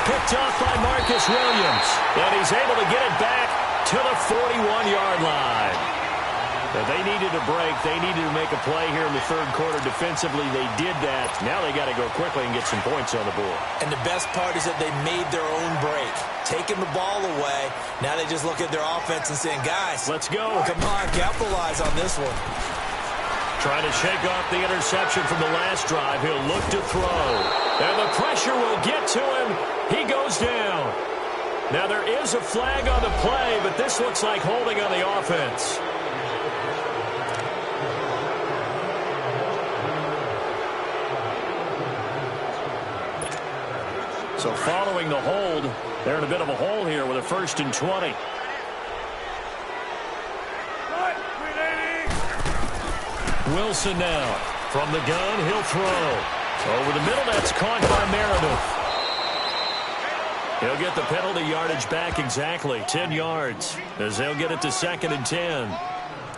Speaker 7: Picked off by Marcus Williams, and he's able to get it back to the 41-yard line. They needed a break. They needed to make a play here in the third quarter defensively. They did that. Now they got to go quickly and get some points on the board.
Speaker 9: And the best part is that they made their own break. Taking the ball away. Now they just look at their offense and saying, guys,
Speaker 7: let's go.
Speaker 9: Come on, capitalize on this one.
Speaker 7: Trying to shake off the interception from the last drive. He'll look to throw. And the pressure will get to him. He goes down. Now there is a flag on the play, but this looks like holding on the offense. So following the hold, they're in a bit of a hole here with a 1st and 20. Wilson now. From the gun, he'll throw. Over the middle, that's caught by Meredith. He'll get the penalty yardage back exactly, 10 yards, as they'll get it to 2nd and 10.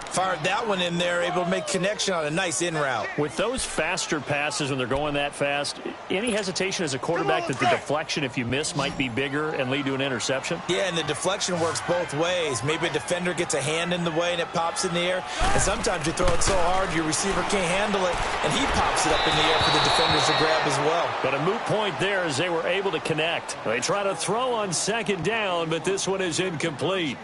Speaker 9: Fired that one in there, able to make connection on a nice in route.
Speaker 7: With those faster passes when they're going that fast, any hesitation as a quarterback that the deflection, if you miss, might be bigger and lead to an interception?
Speaker 9: Yeah, and the deflection works both ways. Maybe a defender gets a hand in the way and it pops in the air. And sometimes you throw it so hard your receiver can't handle it, and he pops it up in the air for the defenders to grab as well.
Speaker 7: But a moot point there as they were able to connect. They try to throw on 2nd down, but this one is incomplete.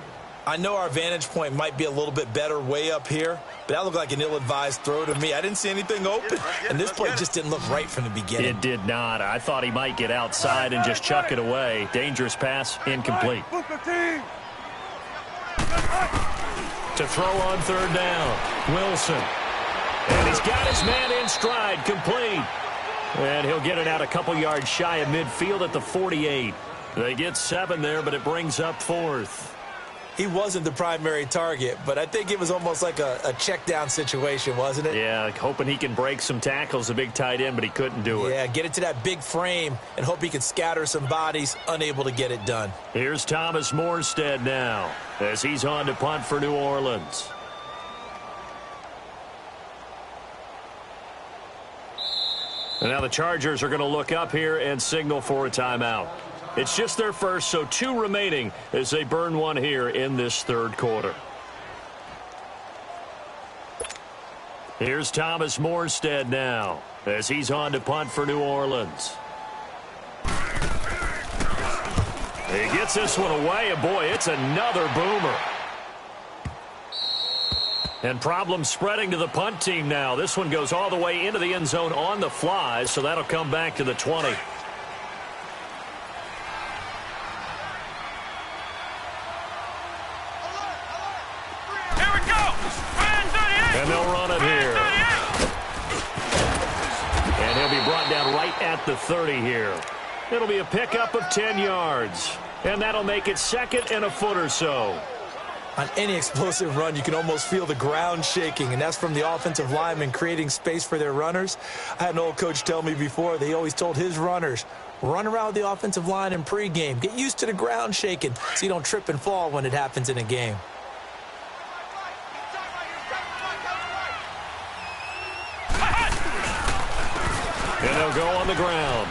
Speaker 9: I know our vantage point might be a little bit better way up here, but that looked like an ill-advised throw to me. I didn't see anything open, and this play just didn't look right from the beginning.
Speaker 7: It did not. I thought he might get outside and just chuck it away. Dangerous pass, incomplete. To throw on 3rd down, Wilson. And he's got his man in stride, complete. And he'll get it out a couple yards shy of midfield at the 48. They get 7 there, but it brings up 4th.
Speaker 9: He wasn't the primary target, but I think it was almost like a check down situation, wasn't it?
Speaker 7: Yeah, hoping he can break some tackles, a big tight end, but he couldn't do it.
Speaker 9: Yeah, get it to that big frame and hope he can scatter some bodies, unable to get it done.
Speaker 7: Here's Thomas Morstead now as he's on to punt for New Orleans. And now the Chargers are going to look up here and signal for a timeout. It's just their first, so 2 remaining as they burn one here in this 3rd quarter. Here's Thomas Morstead now as he's on to punt for New Orleans. He gets this one away, and boy, it's another boomer. And problems spreading to the punt team now. This one goes all the way into the end zone on the fly, so that'll come back to the 20. And they'll run it here. And he'll be brought down right at the 30 here. It'll be a pickup of 10 yards. And that'll make it 2nd and a foot or so.
Speaker 9: On any explosive run, you can almost feel the ground shaking, and that's from the offensive linemen creating space for their runners. I had an old coach tell me before, they always told his runners, run around the offensive line in pregame. Get used to the ground shaking so you don't trip and fall when it happens in a game.
Speaker 7: And they'll go on the ground.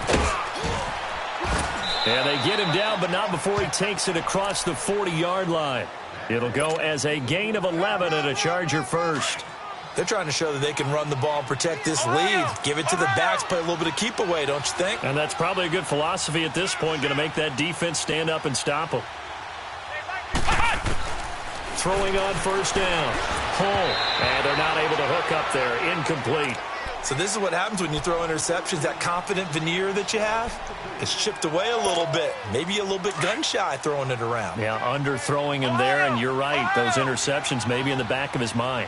Speaker 7: And they get him down, but not before he takes it across the 40-yard line. It'll go as a gain of 11 and a Charger first.
Speaker 9: They're trying to show that they can run the ball and protect this lead. Give it to the backs, play a little bit of keep away, don't you think?
Speaker 7: And that's probably a good philosophy at this point, going to make that defense stand up and stop them. Throwing on 1st down. Home. And they're not able to hook up there. Incomplete.
Speaker 9: So this is what happens when you throw interceptions. That confident veneer that you have, it's chipped away a little bit. Maybe a little bit gun-shy throwing it around.
Speaker 7: Yeah, underthrowing him there, and you're right. Those interceptions maybe in the back of his mind.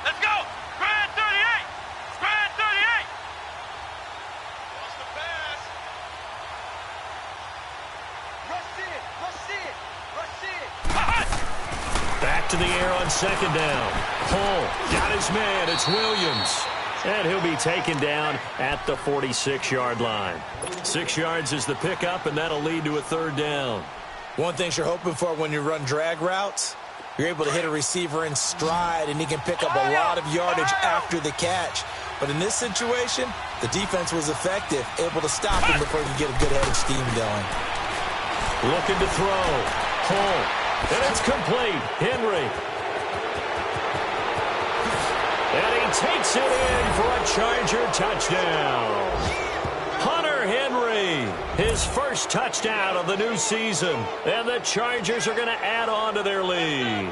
Speaker 8: Let's go! Spread 38! Spread 38! Lost the pass. Rush it! Rush it! Rush it!
Speaker 7: Back to the air on 2nd down. Hull got his man. It's Williams. And he'll be taken down at the 46-yard line. 6 yards is the pickup, and that'll lead to a 3rd down.
Speaker 9: One thing you're hoping for when you run drag routes, you're able to hit a receiver in stride, and he can pick up a lot of yardage after the catch. But in this situation, the defense was effective, able to stop him before he could get a good head of steam going.
Speaker 7: Looking to throw. Hull And it's complete. Henry. And he takes it in for a Charger touchdown. Hunter Henry, his first touchdown of the new season. And the Chargers are going to add on to their lead.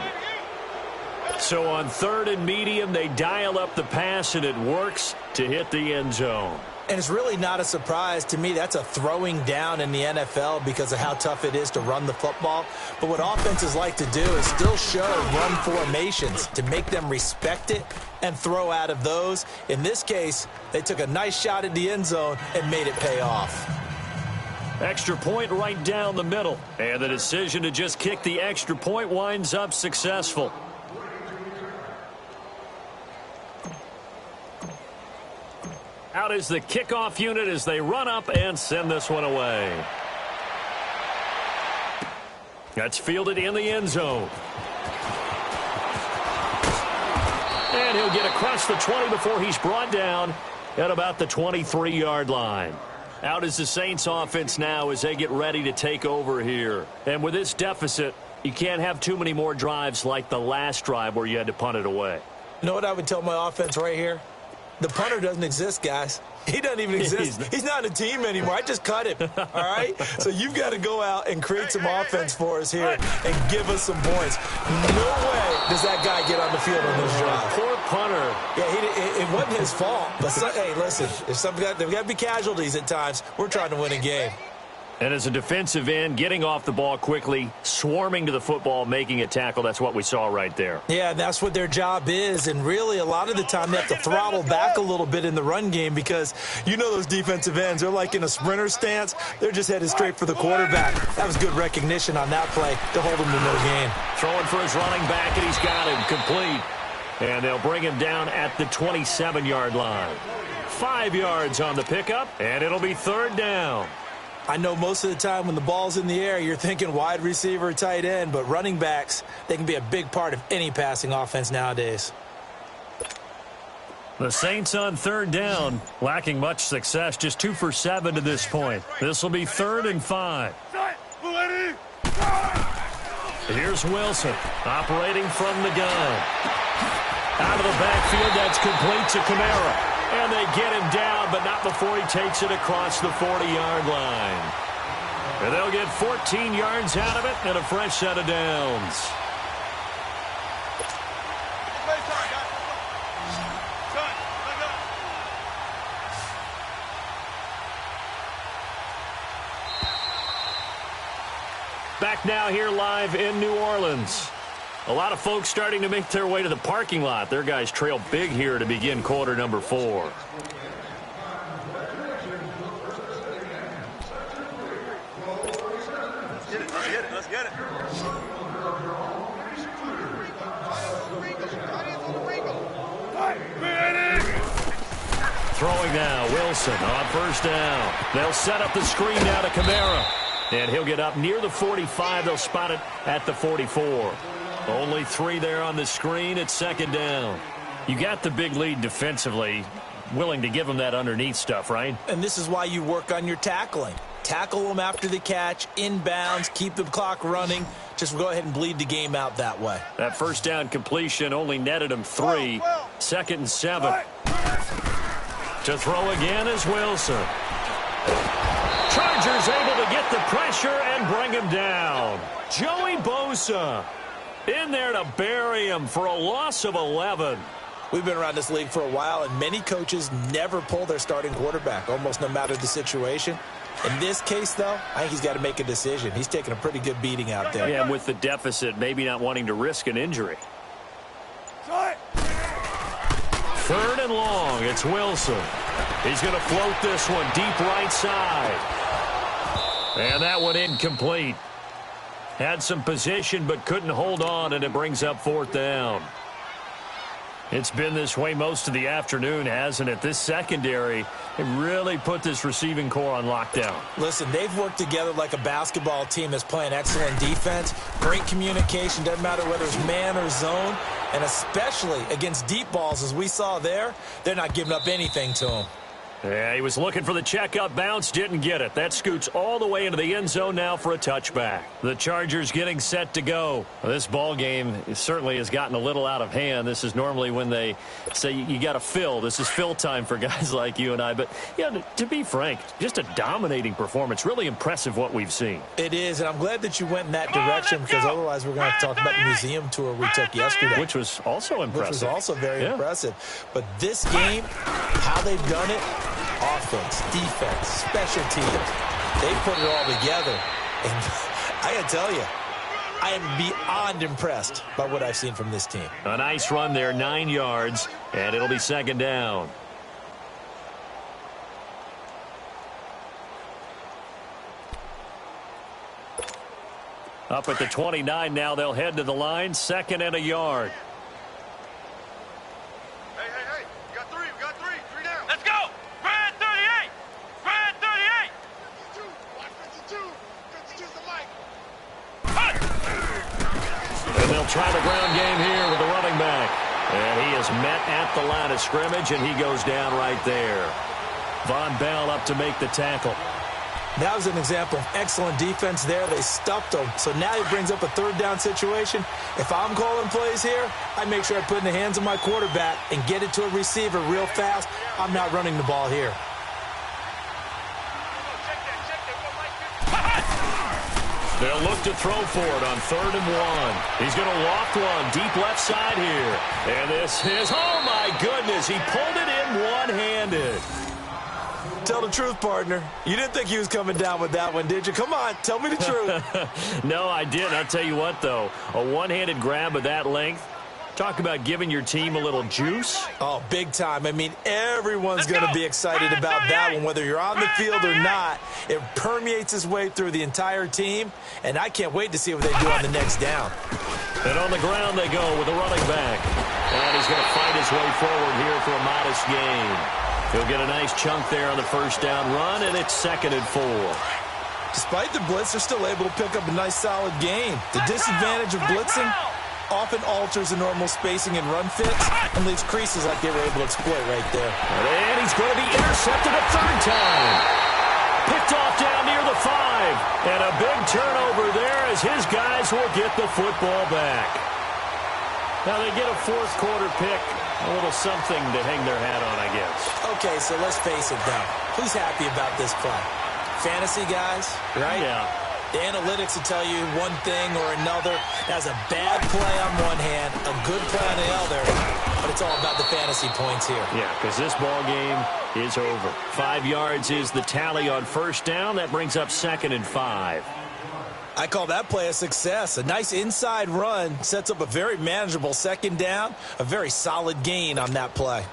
Speaker 7: So on 3rd and medium, they dial up the pass, and it works to hit the end zone.
Speaker 9: And it's really not a surprise to me. That's a throwing down in the NFL because of how tough it is to run the football. But what offenses like to do is still show run formations to make them respect it and throw out of those. In this case, they took a nice shot at the end zone and made it pay off.
Speaker 7: Extra point right down the middle. And the decision to just kick the extra point winds up successful. Out is the kickoff unit as they run up and send this one away. That's fielded in the end zone. And he'll get across the 20 before he's brought down at about the 23-yard line. Out is the Saints offense now as they get ready to take over here. And with this deficit, you can't have too many more drives like the last drive where you had to punt it away.
Speaker 9: You know what I would tell my offense right here? The punter doesn't exist, guys. He doesn't even exist. He's not in a team anymore. I just cut him, all right? So you've got to go out and create some offense for us here and give us some points. No way does that guy get on the field on this drive.
Speaker 7: Poor punter.
Speaker 9: Yeah, it wasn't his fault. But, hey, listen, there've got to be casualties at times. We're trying to win a game.
Speaker 7: And as a defensive end, getting off the ball quickly, swarming to the football, making a tackle, that's what we saw right there.
Speaker 9: Yeah, that's what their job is. And really, a lot of the time, they have to throttle back a little bit in the run game because you know those defensive ends, they're like in a sprinter stance. They're just headed straight for the quarterback. That was good recognition on that play to hold him to no gain.
Speaker 7: Throwing for his running back, and he's got him complete. And they'll bring him down at the 27-yard line. 5 yards on the pickup, and it'll be 3rd down.
Speaker 9: I know most of the time when the ball's in the air, you're thinking wide receiver, tight end, but running backs, they can be a big part of any passing offense nowadays.
Speaker 7: The Saints on 3rd down, lacking much success, just 2 for 7 to this point. This will be 3rd and 5. Here's Wilson, operating from the gun. Out of the backfield, that's complete to Kamara. And they get him down, but not before he takes it across the 40-yard line. And they'll get 14 yards out of it and a fresh set of downs. Back now here live in New Orleans. A lot of folks starting to make their way to the parking lot. Their guys trail big here to begin quarter number 4.
Speaker 8: Let's get it.
Speaker 7: Throwing now, Wilson on 1st down. They'll set up the screen now to Kamara. And he'll get up near the 45. They'll spot it at the 44. Only 3 there on the screen. It's 2nd down. You got the big lead defensively. Willing to give them that underneath stuff, right?
Speaker 9: And this is why you work on your tackling. Tackle them after the catch, inbounds, keep the clock running. Just go ahead and bleed the game out that way.
Speaker 7: That 1st down completion only netted him 3. 2nd and 7. To throw again is Wilson. Chargers able to get the pressure and bring him down. Joey Bosa in there to bury him for a loss of 11.
Speaker 9: We've been around this league for a while, and many coaches never pull their starting quarterback, almost no matter the situation. In this case, though, I think he's got to make a decision. He's taking a pretty good beating out there.
Speaker 7: Yeah, and with the deficit, maybe not wanting to risk an injury. 3rd and long, it's Wilson. He's going to float this one deep right side. And that one incomplete. Had some position but couldn't hold on, and it brings up 4th down. It's been this way most of the afternoon, hasn't it? This secondary, it really put this receiving core on lockdown.
Speaker 9: Listen, they've worked together like a basketball team that's playing excellent defense. Great communication, doesn't matter whether it's man or zone. And especially against deep balls, as we saw there, they're not giving up anything to them.
Speaker 7: Yeah, he was looking for the checkup bounce, didn't get it. That scoots all the way into the end zone now for a touchback. The Chargers getting set to go. Well, this ball game certainly has gotten a little out of hand. This is normally when they say you got to fill. This is fill time for guys like you and I. But, yeah, to be frank, just a dominating performance. Really impressive what we've seen.
Speaker 9: It is, and I'm glad that you went in that direction because otherwise we're going to have to talk about the museum tour we took yesterday.
Speaker 7: Which was also impressive.
Speaker 9: Which was also very impressive. But this game, how they've done it, offense, defense, special teams, they put it all together. And I got to tell you, I am beyond impressed by what I've seen from this team.
Speaker 7: A nice run there, 9 yards, and it'll be second down. Up at the 29 now, they'll head to the line, 2nd and a yard.
Speaker 8: Hey, we got three down. Let's go. Brad 38. Brad 38. 52's the mic.
Speaker 7: And they'll try the ground game here with the running back. And he is met at the line of scrimmage, and he goes down right there. Von Bell up to make the tackle.
Speaker 9: That was an example of excellent defense there. They stuffed him. So now he brings up a third down situation. If I'm calling plays here, I make sure I put it in the hands of my quarterback and get it to a receiver real fast. I'm not running the ball here.
Speaker 7: They'll look to throw for it on 3rd and 1. He's going to loft one deep left side here. And this is, oh my goodness, he pulled it in one-handed.
Speaker 9: Tell the truth, partner. You didn't think he was coming down with that one, did you? Come on, tell me the truth.
Speaker 7: No, I didn't. I'll tell you what, though. A one-handed grab of that length. Talk about giving your team a little juice.
Speaker 9: Oh, big time. I mean, everyone's going to be excited about that one, whether you're on the field or not. It permeates its way through the entire team, and I can't wait to see what they do on the next down.
Speaker 7: And on the ground they go with a running back. And he's going to fight his way forward here for a modest gain. He'll get a nice chunk there on the first down run, and it's 2nd and 4.
Speaker 9: Despite the blitz, they're still able to pick up a nice, solid gain. The disadvantage of blitzing often alters the normal spacing and run fits and leaves creases like they were able to exploit right there.
Speaker 7: And he's going to be intercepted a 3rd time. Picked off down near the 5. And a big turnover there as his guys will get the football back. Now they get a 4th quarter pick. A little something to hang their hat on, I guess.
Speaker 9: Okay, so let's face it, though. Who's happy about this play? Fantasy guys, right?
Speaker 7: Yeah.
Speaker 9: The analytics will tell you one thing or another. That's a bad play on one hand, a good play on the other, but it's all about the fantasy points here.
Speaker 7: Yeah, because this ball game is over. 5 yards is the tally on 1st down. That brings up 2nd and 5.
Speaker 9: I call that play a success. A nice inside run sets up a very manageable 2nd down, a very solid gain on that play.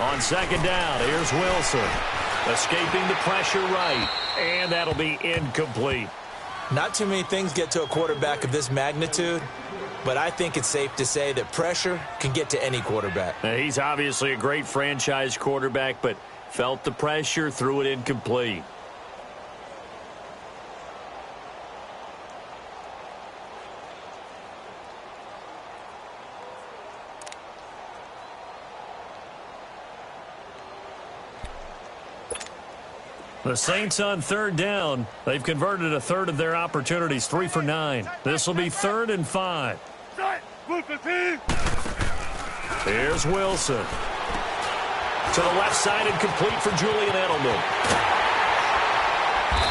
Speaker 7: On 2nd down, here's Wilson. Escaping the pressure right, and that'll be incomplete.
Speaker 9: Not too many things get to a quarterback of this magnitude, but I think it's safe to say that pressure can get to any quarterback.
Speaker 7: Now, he's obviously a great franchise quarterback, but felt the pressure, threw it incomplete. The Saints on 3rd down. They've converted a 1/3 of their opportunities, 3 for 9. This will be 3rd and 5. Here's Wilson. To the left side and complete for Julian Edelman.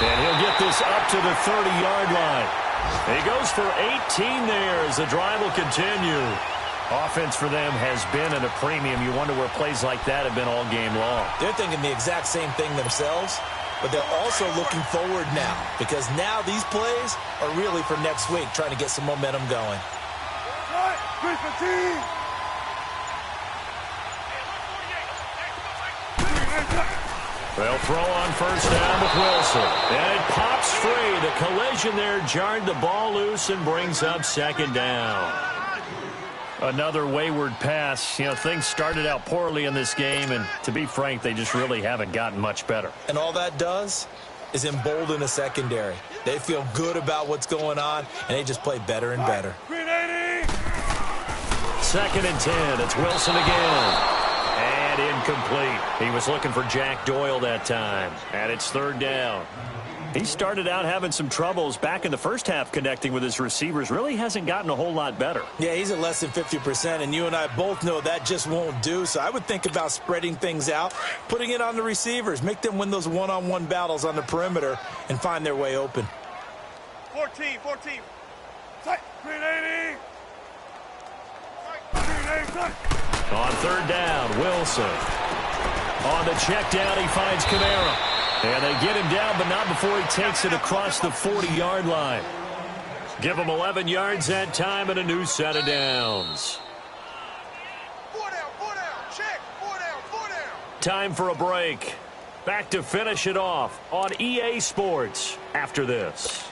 Speaker 7: And he'll get this up to the 30-yard line. He goes for 18 there as the drive will continue. Offense for them has been at a premium. You wonder where plays like that have been all game long.
Speaker 9: They're thinking the exact same thing themselves, but they're also looking forward now because now these plays are really for next week, trying to get some momentum going.
Speaker 7: They'll throw on 1st down with Wilson. And it pops free. The collision there jarred the ball loose and brings up 2nd down. Another wayward pass. You know, things started out poorly in this game, and to be frank, they just really haven't gotten much better.
Speaker 9: And all that does, is embolden the secondary. They feel good about what's going on, and they just play better and better.
Speaker 7: 2nd and 10. It's Wilson again. And incomplete. He was looking for Jack Doyle that time. And it's 3rd down. He started out having some troubles back in the first half connecting with his receivers. Really hasn't gotten a whole lot better.
Speaker 9: Yeah, he's at less than 50%, and you and I both know that just won't do. So I would think about spreading things out, putting it on the receivers, make them win those one-on-one battles on the perimeter, and find their way open.
Speaker 8: 14. Tight. 380.
Speaker 7: On 3rd down, Wilson. On the check down, he finds Kamara. And they get him down, but not before he takes it across the 40-yard line. Give him 11 yards that time and a new set of downs.
Speaker 8: 4 down. Check. 4 down.
Speaker 7: Time for a break. Back to finish it off on EA Sports after this.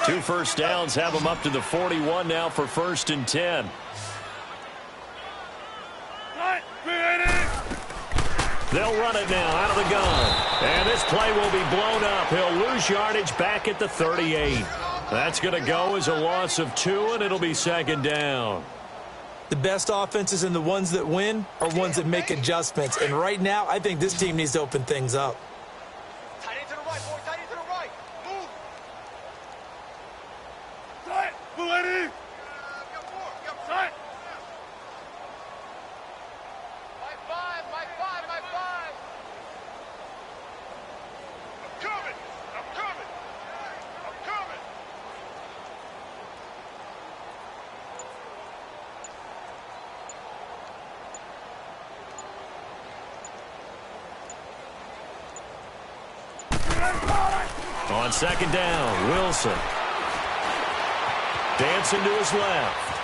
Speaker 7: 2 first downs have them up to the 41 now for 1st and 10. They'll run it now out of the gun. And this play will be blown up. He'll lose yardage back at the 38. That's going to go as a loss of 2, and it'll be 2nd down.
Speaker 9: The best offenses and the ones that win are ones that make adjustments. And right now, I think this team needs to open things up.
Speaker 8: Tight end to the right, boy. Tight end to the right. Move. Tight. Move, Eddie. Tight.
Speaker 7: On 2nd down, Wilson. Dancing to his left.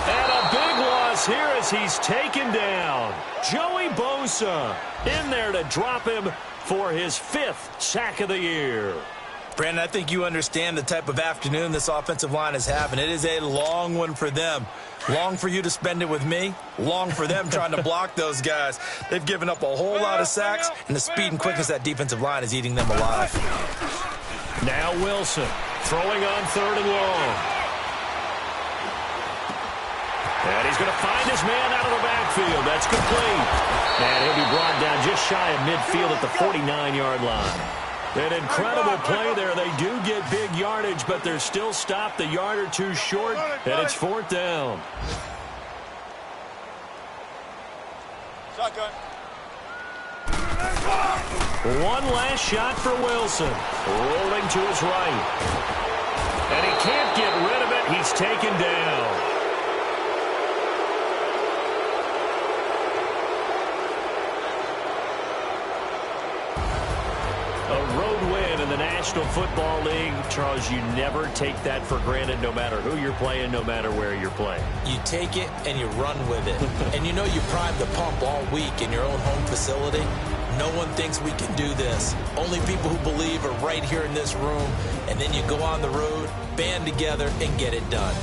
Speaker 7: And a big loss here as he's taken down. Joey Bosa in there to drop him for his 5th sack of the year.
Speaker 9: Brandon, I think you understand the type of afternoon this offensive line is having. It is a long one for them. Long for you to spend it with me. Long for them trying to block those guys. They've given up a whole lot of sacks, and the speed and quickness of that defensive line is eating them alive.
Speaker 7: Now Wilson throwing on 3rd and long. And he's going to find his man out of the backfield. That's complete. And he'll be brought down just shy of midfield at the 49-yard line. An incredible play there. They do get big yardage, but they're still stopped a yard or 2 short, and it's 4th down.
Speaker 8: Shotgun.
Speaker 7: One last shot for Wilson. Rolling to his right. And he can't get rid of it. He's taken down. A road win in the National Football League. Charles, you never take that for granted no matter who you're playing, no matter where you're playing.
Speaker 9: You take it and you run with it. And you know you prime the pump all week in your own home facility. No one thinks we can do this. Only people who believe are right here in this room. And then you go on the road, band together, and get it done.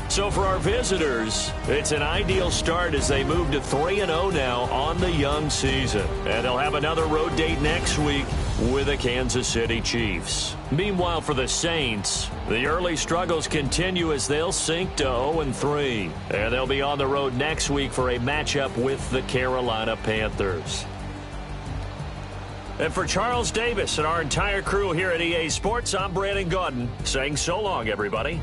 Speaker 7: So for our visitors, it's an ideal start as they move to 3-0 now on the young season. And they'll have another road date next week with the Kansas City Chiefs. Meanwhile, for the Saints, the early struggles continue as they'll sink to 0-3. And they'll be on the road next week for a matchup with the Carolina Panthers. And for Charles Davis and our entire crew here at EA Sports, I'm Brandon Gaudin saying so long, everybody.